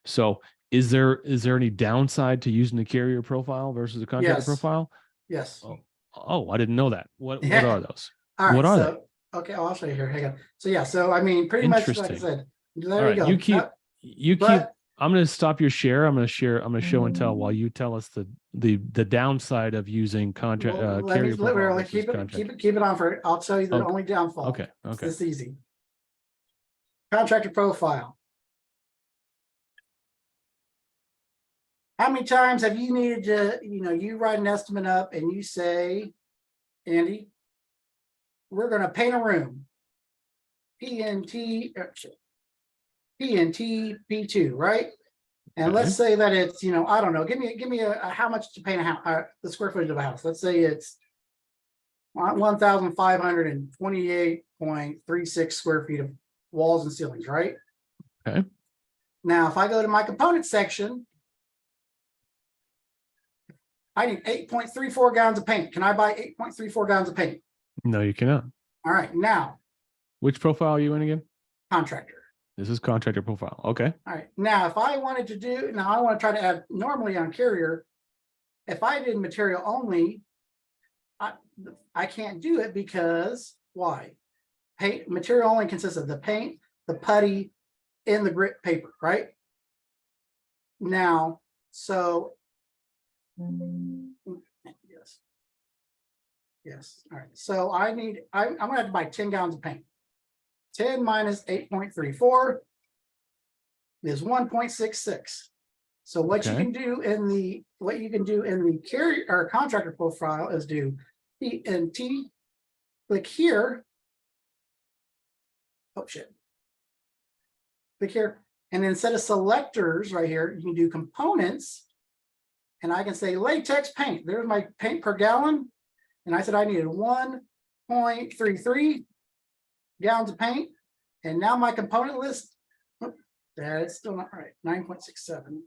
So is there any downside to using the carrier profile versus the contractor profile? Yes. Oh, I didn't know that. What are those? All right, what are they? Okay, I'll show you here. Hang on. So yeah, so I mean, pretty much like I said, there you go. I'm going to stop your share. I'm going to show and tell while you tell us the downside of using carrier profile. Keep it on for. I'll tell you the only downfall. Okay. It's easy. Contractor profile. How many times have you needed to, you write an estimate up and you say, Andy, we're going to paint a room. PNT P2, right? And let's say that it's, I don't know, give me a how much to paint a house, the square footage of a house. Let's say it's 1,528.36 square feet of walls and ceilings, right? Okay. Now, if I go to my component section, I need 8.34 gallons of paint. Can I buy 8.34 gallons of paint? No, you cannot. All right, now, Which profile are you in again? contractor. This is contractor profile. Okay. All right, now if I wanted to do, now I want to try to add normally on carrier, if I did material only, I can't do it because why? Paint material only consists of the paint, the putty, and the grit paper, right? Now, so yes. All right. So I'm gonna have to buy 10 gallons of paint. 10 minus 8.34 is 1.66. So what you can do in the carrier or contractor profile is do T and T, click here. Oh shit. Click here. And instead of selectors right here, you can do components. And I can say latex paint. There's my paint per gallon. And I said I needed 1.33 gallons of paint. And now my component list, that's still not right, 9.67.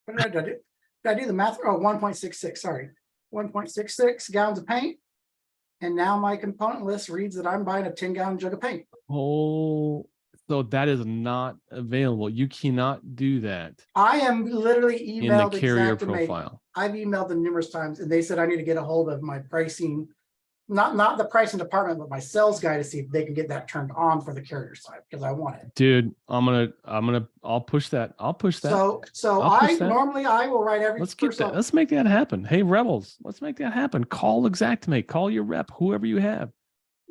What did I do? Did I do the math? Oh, 1.66, sorry. 1.66 gallons of paint. And now my component list reads that I'm buying a 10-gallon jug of paint. Oh, so that is not available. You cannot do that. I am literally emailed in the carrier Xactimate. profile. I've emailed them numerous times and they said I need to get a hold of my pricing, not the pricing department, but my sales guy to see if they can get that turned on for the carrier side because I want it. Dude, I'll push that. I'll push that. So normally I will write every. Let's get that. Let's make that happen. Hey, Rebels, let's make that happen. Call Xactimate, call your rep, whoever you have.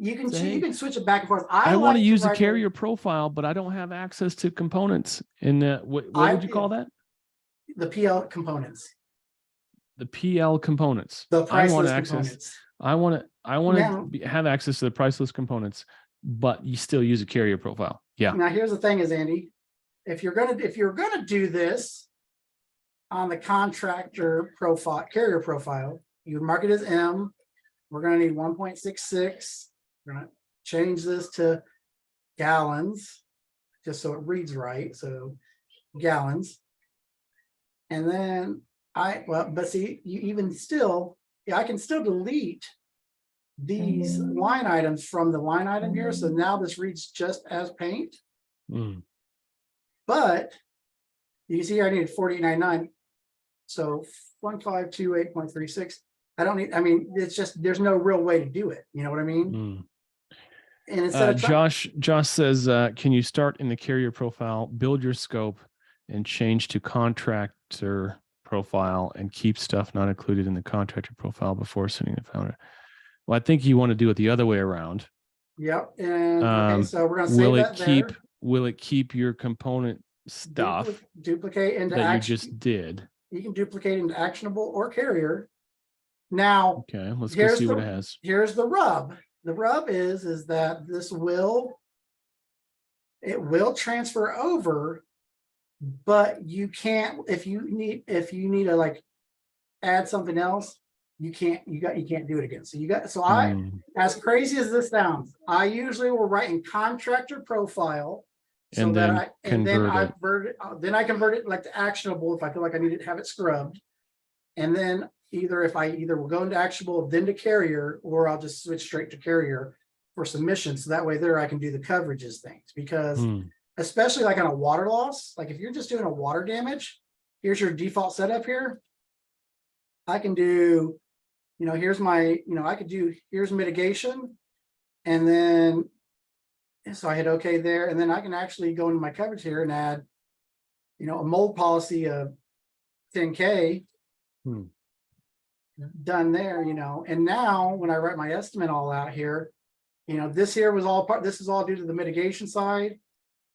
You can switch it back and forth. I want to use the carrier profile, but I don't have access to components. In what would you call that? The PL components. The PL components. The priceless components. I want to have access to the priceless components, but you still use a carrier profile. Yeah. Now here's the thing is, Andy, if you're gonna do this on the contractor profile, carrier profile, you mark it as M. We're gonna need 1.66. We're gonna change this to gallons, just so it reads right. So gallons. And then but see, you even still, I can still delete these line items from the line item here. So now this reads just as paint. But you can see here I needed 48.99. So 1528.36. I don't need, it's just, there's no real way to do it. You know what I mean? And instead of Josh says, can you start in the carrier profile, build your scope and change to contractor profile and keep stuff not included in the contractor profile before sending the founder? Well, I think you want to do it the other way around. Yep. And okay, so we're going to save that there. Will it keep your component stuff duplicate into that you just did? You can duplicate into actionable or carrier. Now, okay, let's go see what it has. Here's the rub. The rub is that this will transfer over, but you can't, if you need to like add something else, you can't do it again. So as crazy as this sounds, I usually will write in contractor profile so then I convert it like to actionable if I feel like I need to have it scrubbed. And then either will go into actionable, then to carrier, or I'll just switch straight to carrier for submission. So that way there I can do the coverages things, because especially like on a water loss, like if you're just doing a water damage, here's your default setup here. I can do, here's my, here's mitigation. And then, so I hit okay there. And then I can actually go into my coverage here and add, a mold policy of 10K done there, and now when I write my estimate all out here, this here was all this is all due to the mitigation side.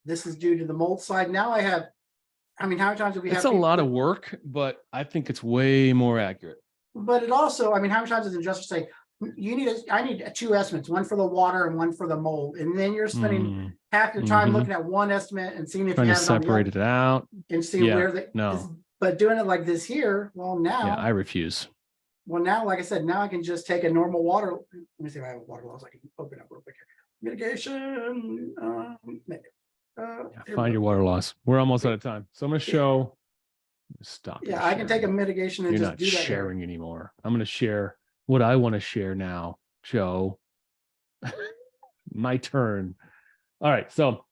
This is due to the mold side. Now I have, how many times do we have? It's a lot of work, but I think it's way more accurate. But it also, how many times does the adjuster say, I need two estimates, one for the water and one for the mold. And then you're spending half your time Mhm. looking at one estimate and seeing if Trying you to have it on the separate other it out. and see Yeah, where the no. but doing it like this here, well Yeah, I now, refuse. like I said, now I can just take a normal water. Let me see if I have a water loss. I can open up real quick here. Mitigation. Find your water loss. We're almost out of time. So I'm going to show. Stop. Yeah, I can take a mitigation and You're just not do that here. sharing anymore. I'm going to share what I want to share now, Joe. My turn. All right. So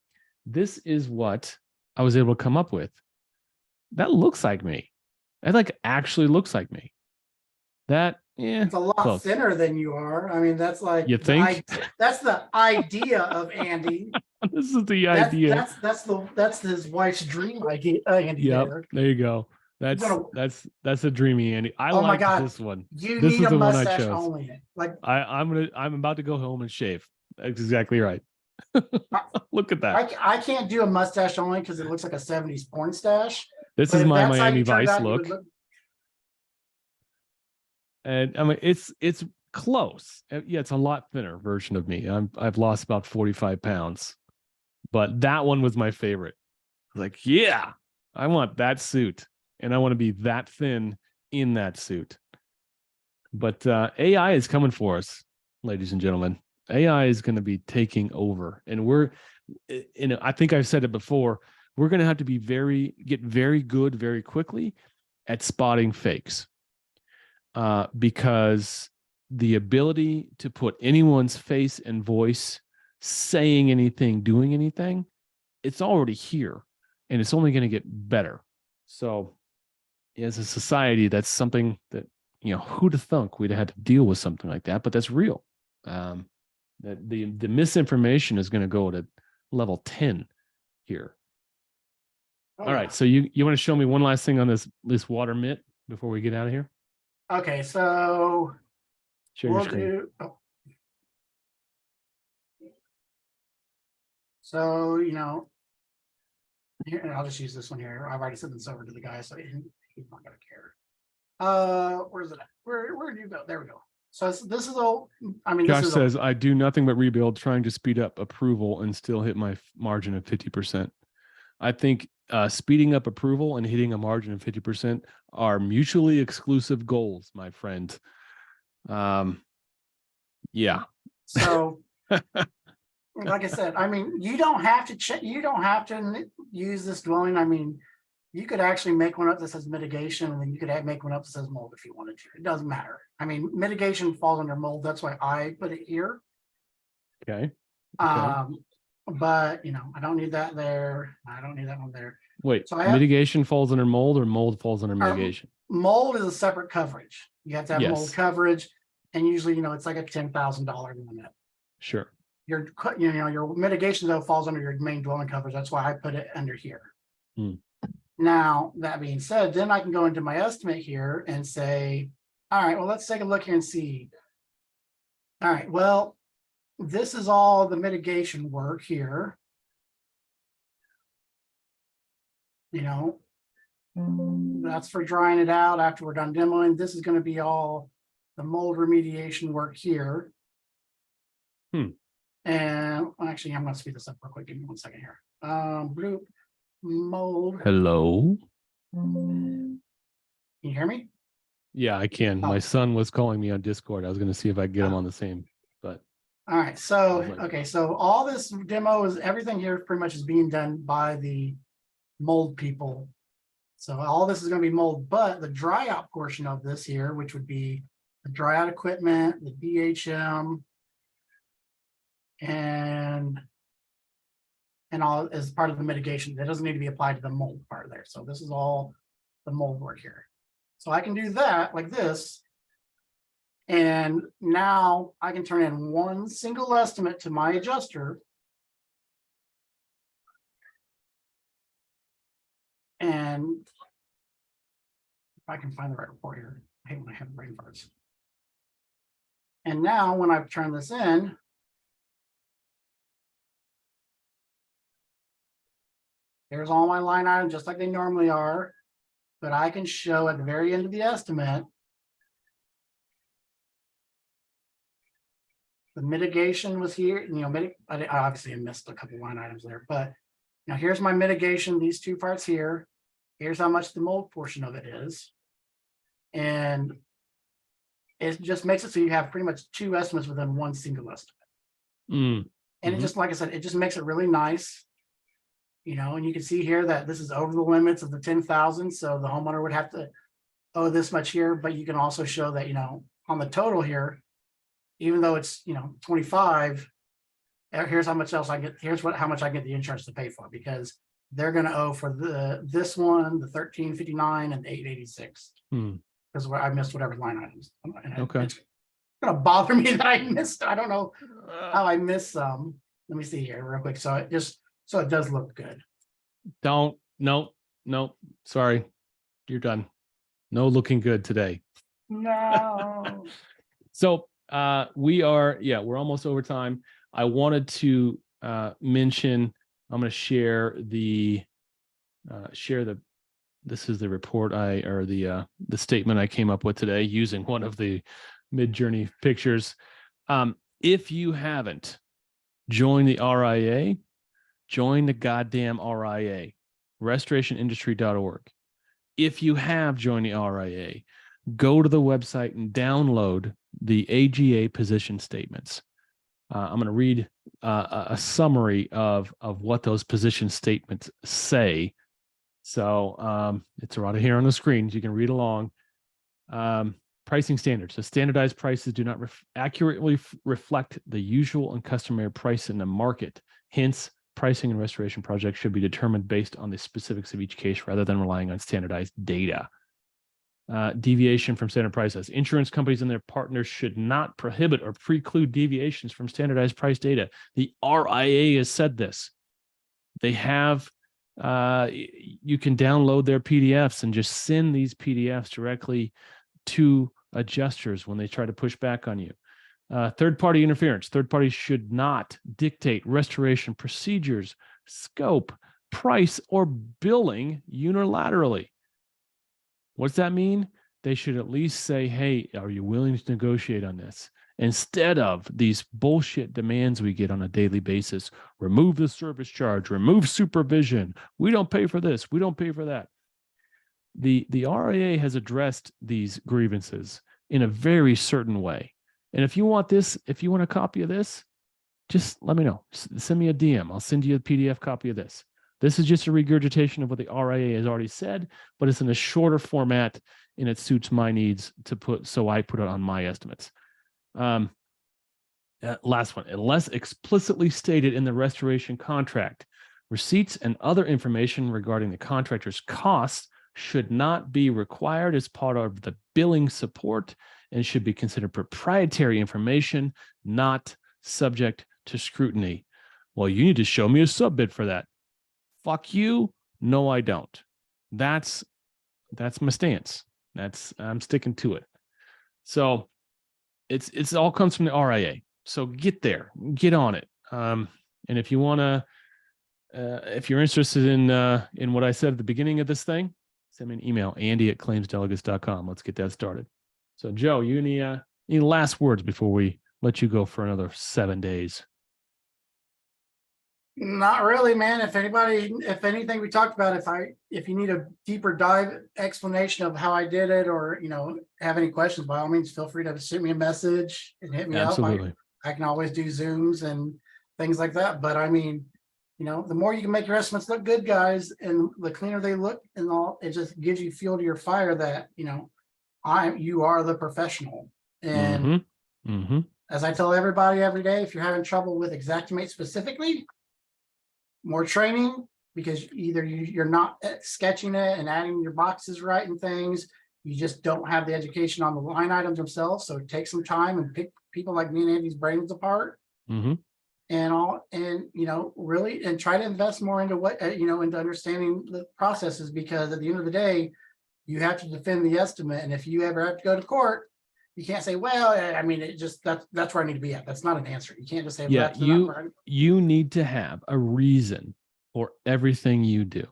this is what I was able to come up with. That looks like me. That like actually looks like me. That, yeah. It's a lot close. thinner than you are. I mean, that's like You think? that's the idea of Andy. This is the idea. That's his wife's dream idea. Andy, yep. There you go. That's a dreamy Andy. I oh my like God, this one. you This need is a the one I mustache chose. only. Like I'm about to go home and shave. That's exactly right. Look at that. I can't do a mustache only because it looks like a 70s porn stash. This is my Miami Vice look. And I mean, it's close. Yeah, it's a lot thinner version of me. I've lost about 45 pounds, but that one was my favorite. Like, yeah, I want that suit, and I want to be that thin in that suit. But AI is coming for us, ladies and gentlemen. AI is going to be taking over, and I think I've said it before. We're going to have to get very good very quickly at spotting fakes. Because the ability to put anyone's face and voice saying anything, doing anything, it's already here, and it's only going to get better. So as a society, that's something that, who'd have thunk we'd have to deal with something like that, but that's real. That the misinformation is going to go to level 10 here. All right. So you want to show me one last thing on this water mitt before we get out of here? Okay, so Share your screen. So, here, I'll just use this one here. I've already sent this over to the guy, so he's not gonna care. Where's it at? Where do you go? There we go. So this is all. I mean, Josh says I do nothing but rebuild, trying to speed up approval and still hit my margin of 50%. I think speeding up approval and hitting a margin of 50% are mutually exclusive goals, my friend. Yeah. So, like I said, I mean, you don't have to you don't have to use this dwelling. I mean, you could actually make one up that says mitigation, and then you could make one up that says mold if you wanted to. It doesn't matter. I mean, mitigation falls under mold. That's why I put it here. Okay. But I don't need that there. I don't need that one there. Wait, so mitigation falls under mold, or mold falls under mitigation? Mold is a separate coverage. You have to have mold coverage, and usually, it's like a $10,000 limit. Sure. Your mitigation though falls under your main dwelling coverage. That's why I put it under here. Now, that being said, then I can go into my estimate here and say, all right, well, let's take a look here and see. All right, well, this is all the mitigation work here. That's for drying it out after we're done demoing. This is going to be all the mold remediation work here. And actually, I'm going to speed this up real quick. Give me 1 second here. Group mold. Hello. Can you hear me? Yeah, I can. My son was calling me on Discord. I was going to see if I could get him on the same, but. All right. So, okay. So all this demo is everything here pretty much is being done by the mold people. So all this is going to be mold, but the dry out portion of this here, which would be the dry out equipment, the DHM, and all as part of the mitigation. That doesn't need to be applied to the mold part there. So this is all the mold work here. So I can do that like this. And now I can turn in one single estimate to my adjuster. And if I can find the right report here, I hate when I have brain farts. And now when I've turned this in, there's all my line items just like they normally are, but I can show at the very end of the estimate The mitigation was here, I obviously missed a couple line items there, but here's my mitigation, these two parts here. Here's how much the mold portion of it is. And it just makes it so you have pretty much two estimates within one single estimate. And it just, like I said, it just makes it really nice. And you can see here that this is over the limits of the 10,000. So the homeowner would have to owe this much here, but you can also show that, on the total here, even though it's, 25, here's how much else I get. Here's how much I get the insurance to pay for, because they're going to owe for this one, the 1359 and the 886. Because I missed whatever line items. Okay. It's gonna bother me that I missed. I don't know how I missed some. Let me see here real quick. So it does look good. No, sorry. You're done. No looking good today. No. So we're almost over time. I wanted to mention, I'm going to share this is the report the statement I came up with today using one of the Mid-Journey pictures. If you haven't joined the RIA, join the goddamn RIA, restorationindustry.org. If you have joined the RIA, go to the website and download the AGA position statements. I'm going to read a summary of what those position statements say. So it's right here on the screen. You can read along. Pricing standards. The standardized prices do not accurately reflect the usual and customary price in the market. Hence, pricing and restoration projects should be determined based on the specifics of each case rather than relying on standardized data. Deviation from standard prices. Insurance companies and their partners should not prohibit or preclude deviations from standardized price data. The RIA has said this. They have, you can download their PDFs and just send these PDFs directly to adjusters when they try to push back on you. Third-party interference. Third parties should not dictate restoration procedures, scope, price, or billing unilaterally. What's that mean? They should at least say, hey, are you willing to negotiate on this? Instead of these bullshit demands we get on a daily basis. Remove the service charge, remove supervision. We don't pay for this. We don't pay for that. The RIA has addressed these grievances in a very certain way. And if you want this, if you want a copy of this, just let me know. Send me a DM. I'll send you a PDF copy of this. This is just a regurgitation of what the RIA has already said, but it's in a shorter format and it suits my needs to put, so I put it on my estimates. Last one, unless explicitly stated in the restoration contract, receipts and other information regarding the contractor's costs should not be required as part of the billing support and should be considered proprietary information, not subject to scrutiny. Well, you need to show me a subbid for that. Fuck you. No, I don't. That's my stance. I'm sticking to it. So it's all comes from the RIA. So get there, get on it. And if you want to, if you're interested in what I said at the beginning of this thing, send me an email, andy@claimsdelegates.com. Let's get that started. So Joe, you any last words before we let you go for another 7 days? Not really, man. If anything we talked about, if you need a deeper dive explanation of how I did it, or have any questions, by all means, feel free to shoot me a message and hit me up. I can always do Zooms and things like that. But I mean, the more you can make your estimates look good, guys, and the cleaner they look, and all, it just gives you fuel to your fire that you are the professional. And as I tell everybody every day, if you're having trouble with Xactimate specifically, more training, because either you're not sketching it and adding your boxes right and things, you just don't have the education on the line items themselves. So take some time and pick people like me and Andy's brains apart, and really, and try to invest more into what into understanding the processes, because at the end of the day, you have to defend the estimate. And if you ever have to go to court, you can't say, well, I mean, that's where I need to be at. That's not an answer. You can't just say, yeah, you need to have a reason for everything you do.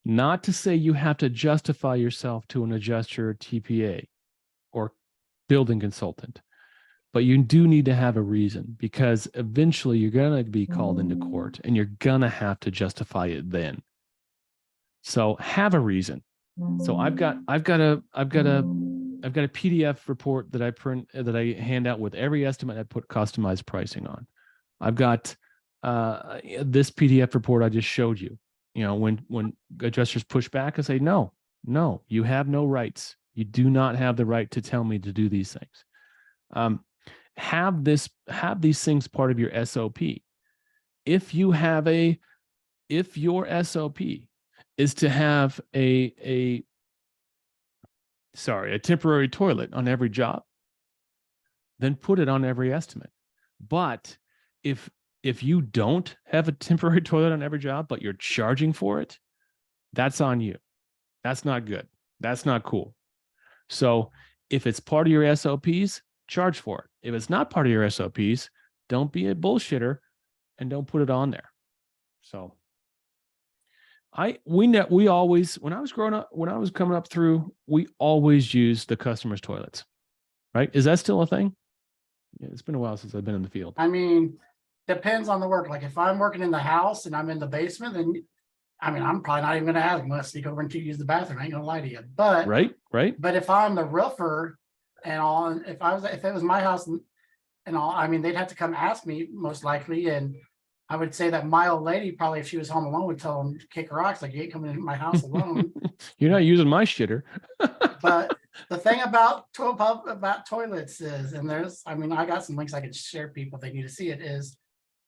Not to say you have to justify yourself to an adjuster or TPA or building consultant. but you do need to have a reason, because eventually you're going to be called into court and you're going to have to justify it then. So have a reason. So I've got a PDF report that I print, that I hand out with every estimate I put customized pricing on. I've got this PDF report I just showed you. You know, when adjusters push back, I say, no, you have no rights. You do not have the right to tell me to do these things. Have these things part of your SOP. If your SOP is to have a temporary toilet on every job, then put it on every estimate. But if you don't have a temporary toilet on every job, but you're charging for it, that's on you. That's not good. That's not cool. So if it's part of your SOPs, charge for it. If it's not part of your SOPs, don't be a bullshitter and don't put it on there. So we always, when I was growing up, when I was coming up through, we always used the customer's toilets, right? Is that still a thing? Yeah, it's been a while since I've been in the field. I mean, depends on the work. Like if I'm working in the house and I'm in the basement, then I mean, I'm probably not even going to ask them to sneak over and to use the bathroom. I ain't gonna lie to you. But right. But if I'm the roofer and all, and if it was my house and all, I mean, they'd have to come ask me most likely. And I would say that my old lady probably, if she was home alone, would tell them to kick rocks, like, you ain't coming in my house alone. You're not using my shitter. But the thing about toilets is, and I mean, I got some links I can share people if they need to see it, is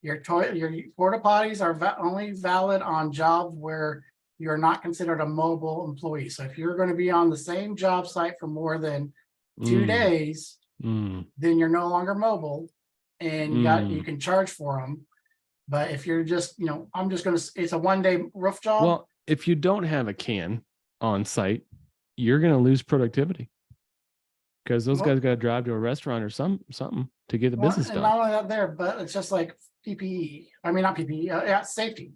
your porta potties are only valid on jobs where you're not considered a mobile employee. So if you're going to be on the same job site for more than 2 days, then you're no longer mobile, and you can charge for them. But if you're just, I'm just going to, it's a 1-day roof job. Well, if you don't have a can on site, you're going to lose productivity, because those guys got to drive to a restaurant or something to get the business done. And not only that there, but it's just like PPE. I mean, not PPE, safety.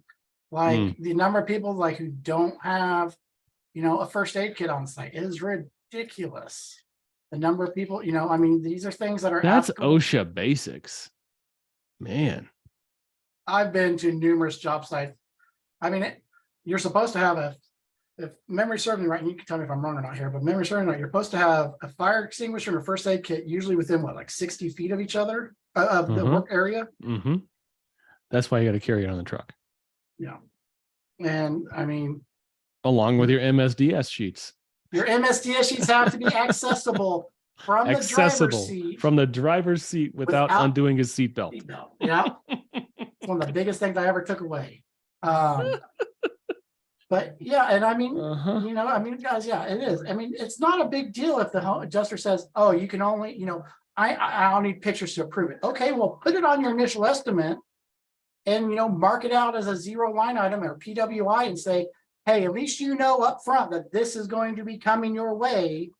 Like the number of people like who don't have, a first aid kit on site is ridiculous. The number of people, I mean, these are things that are that's OSHA basics, man. I've been to numerous job sites. I mean, you're supposed to have if memory serves me right, and you can tell me if I'm wrong or not here, but memory serves me right, you're supposed to have a fire extinguisher and a first aid kit, usually within like 60 feet of each other, of the work area. That's why you got to carry it on the truck. Yeah. And I mean, along with your MSDS sheets. Your MSDS sheets have to be accessible from the driver's seat. From the driver's seat without undoing his seatbelt. Yeah. It's one of the biggest things I ever took away. But yeah, and I mean, guys, yeah, it is. I mean, it's not a big deal if the home adjuster says, oh, you can only, I'll need pictures to approve it. Okay, well, put it on your initial estimate and, mark it out as a 0 line item or PWI and say, hey, at least up front that this is going to be coming your way,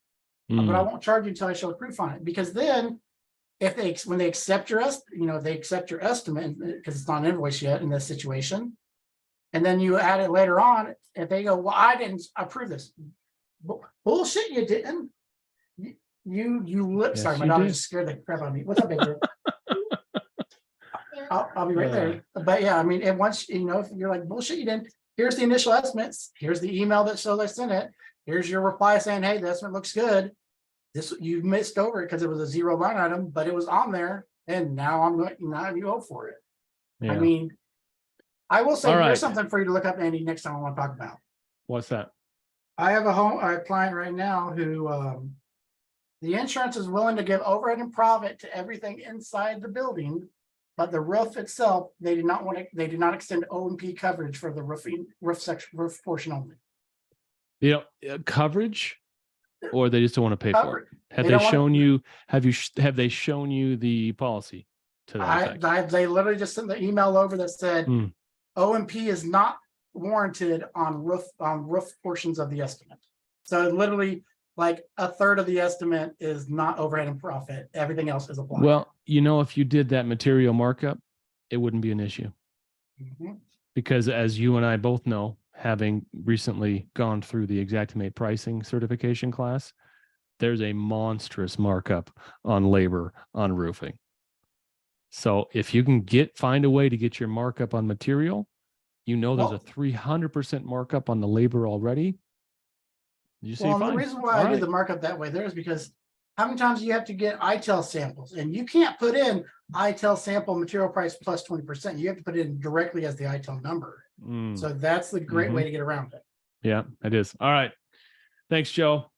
but I won't charge you until I show proof on it. Because then when they accept your estimate, because it's not an invoice yet in this situation, and then you add it later on, if they go, well, I didn't approve this. Bullshit, you didn't. Sorry, my dog just scared the crap out of me. What's up, baby? I'll be right there. But yeah, I mean, and once, if you're like, bullshit, you didn't. Here's the initial estimates. Here's the email that shows I sent it. Here's your reply saying, hey, the estimate looks good. This, you missed over it because it was a 0 line item, but it was on there. And now you owe for it. Yeah. I mean, I will say there's something for you to look up, Andy, next time I want to talk about. What's that? I have a client right now who the insurance is willing to give overhead and profit to everything inside the building, but the roof itself, they do not extend O&P coverage for the roof portion only. Coverage, or they just don't want to pay for it. Have they shown you the policy to that effect? They literally just sent the email over that said O&P is not warranted on roof portions of the estimate. So literally like a third of the estimate is not overhead and profit. Everything else is applied. Well, if you did that material markup, it wouldn't be an issue. Because as you and I both know, having recently gone through the Xactimate pricing certification class, there's a monstrous markup on labor on roofing. So if you can find a way to get your markup on material, there's Well- a 300% markup on the labor already. You say Well, and the fine. reason why All I do right. the markup that way there is because how many times do you have to get ITEL samples? And you can't put in ITEL sample material price plus 20%. You have to put it in directly as the ITEL number. Mm, So that's the great way to get around it. yeah, it is. All right. Thanks, Joe.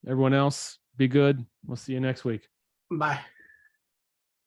Everyone else, be good. We'll see you next week. Bye.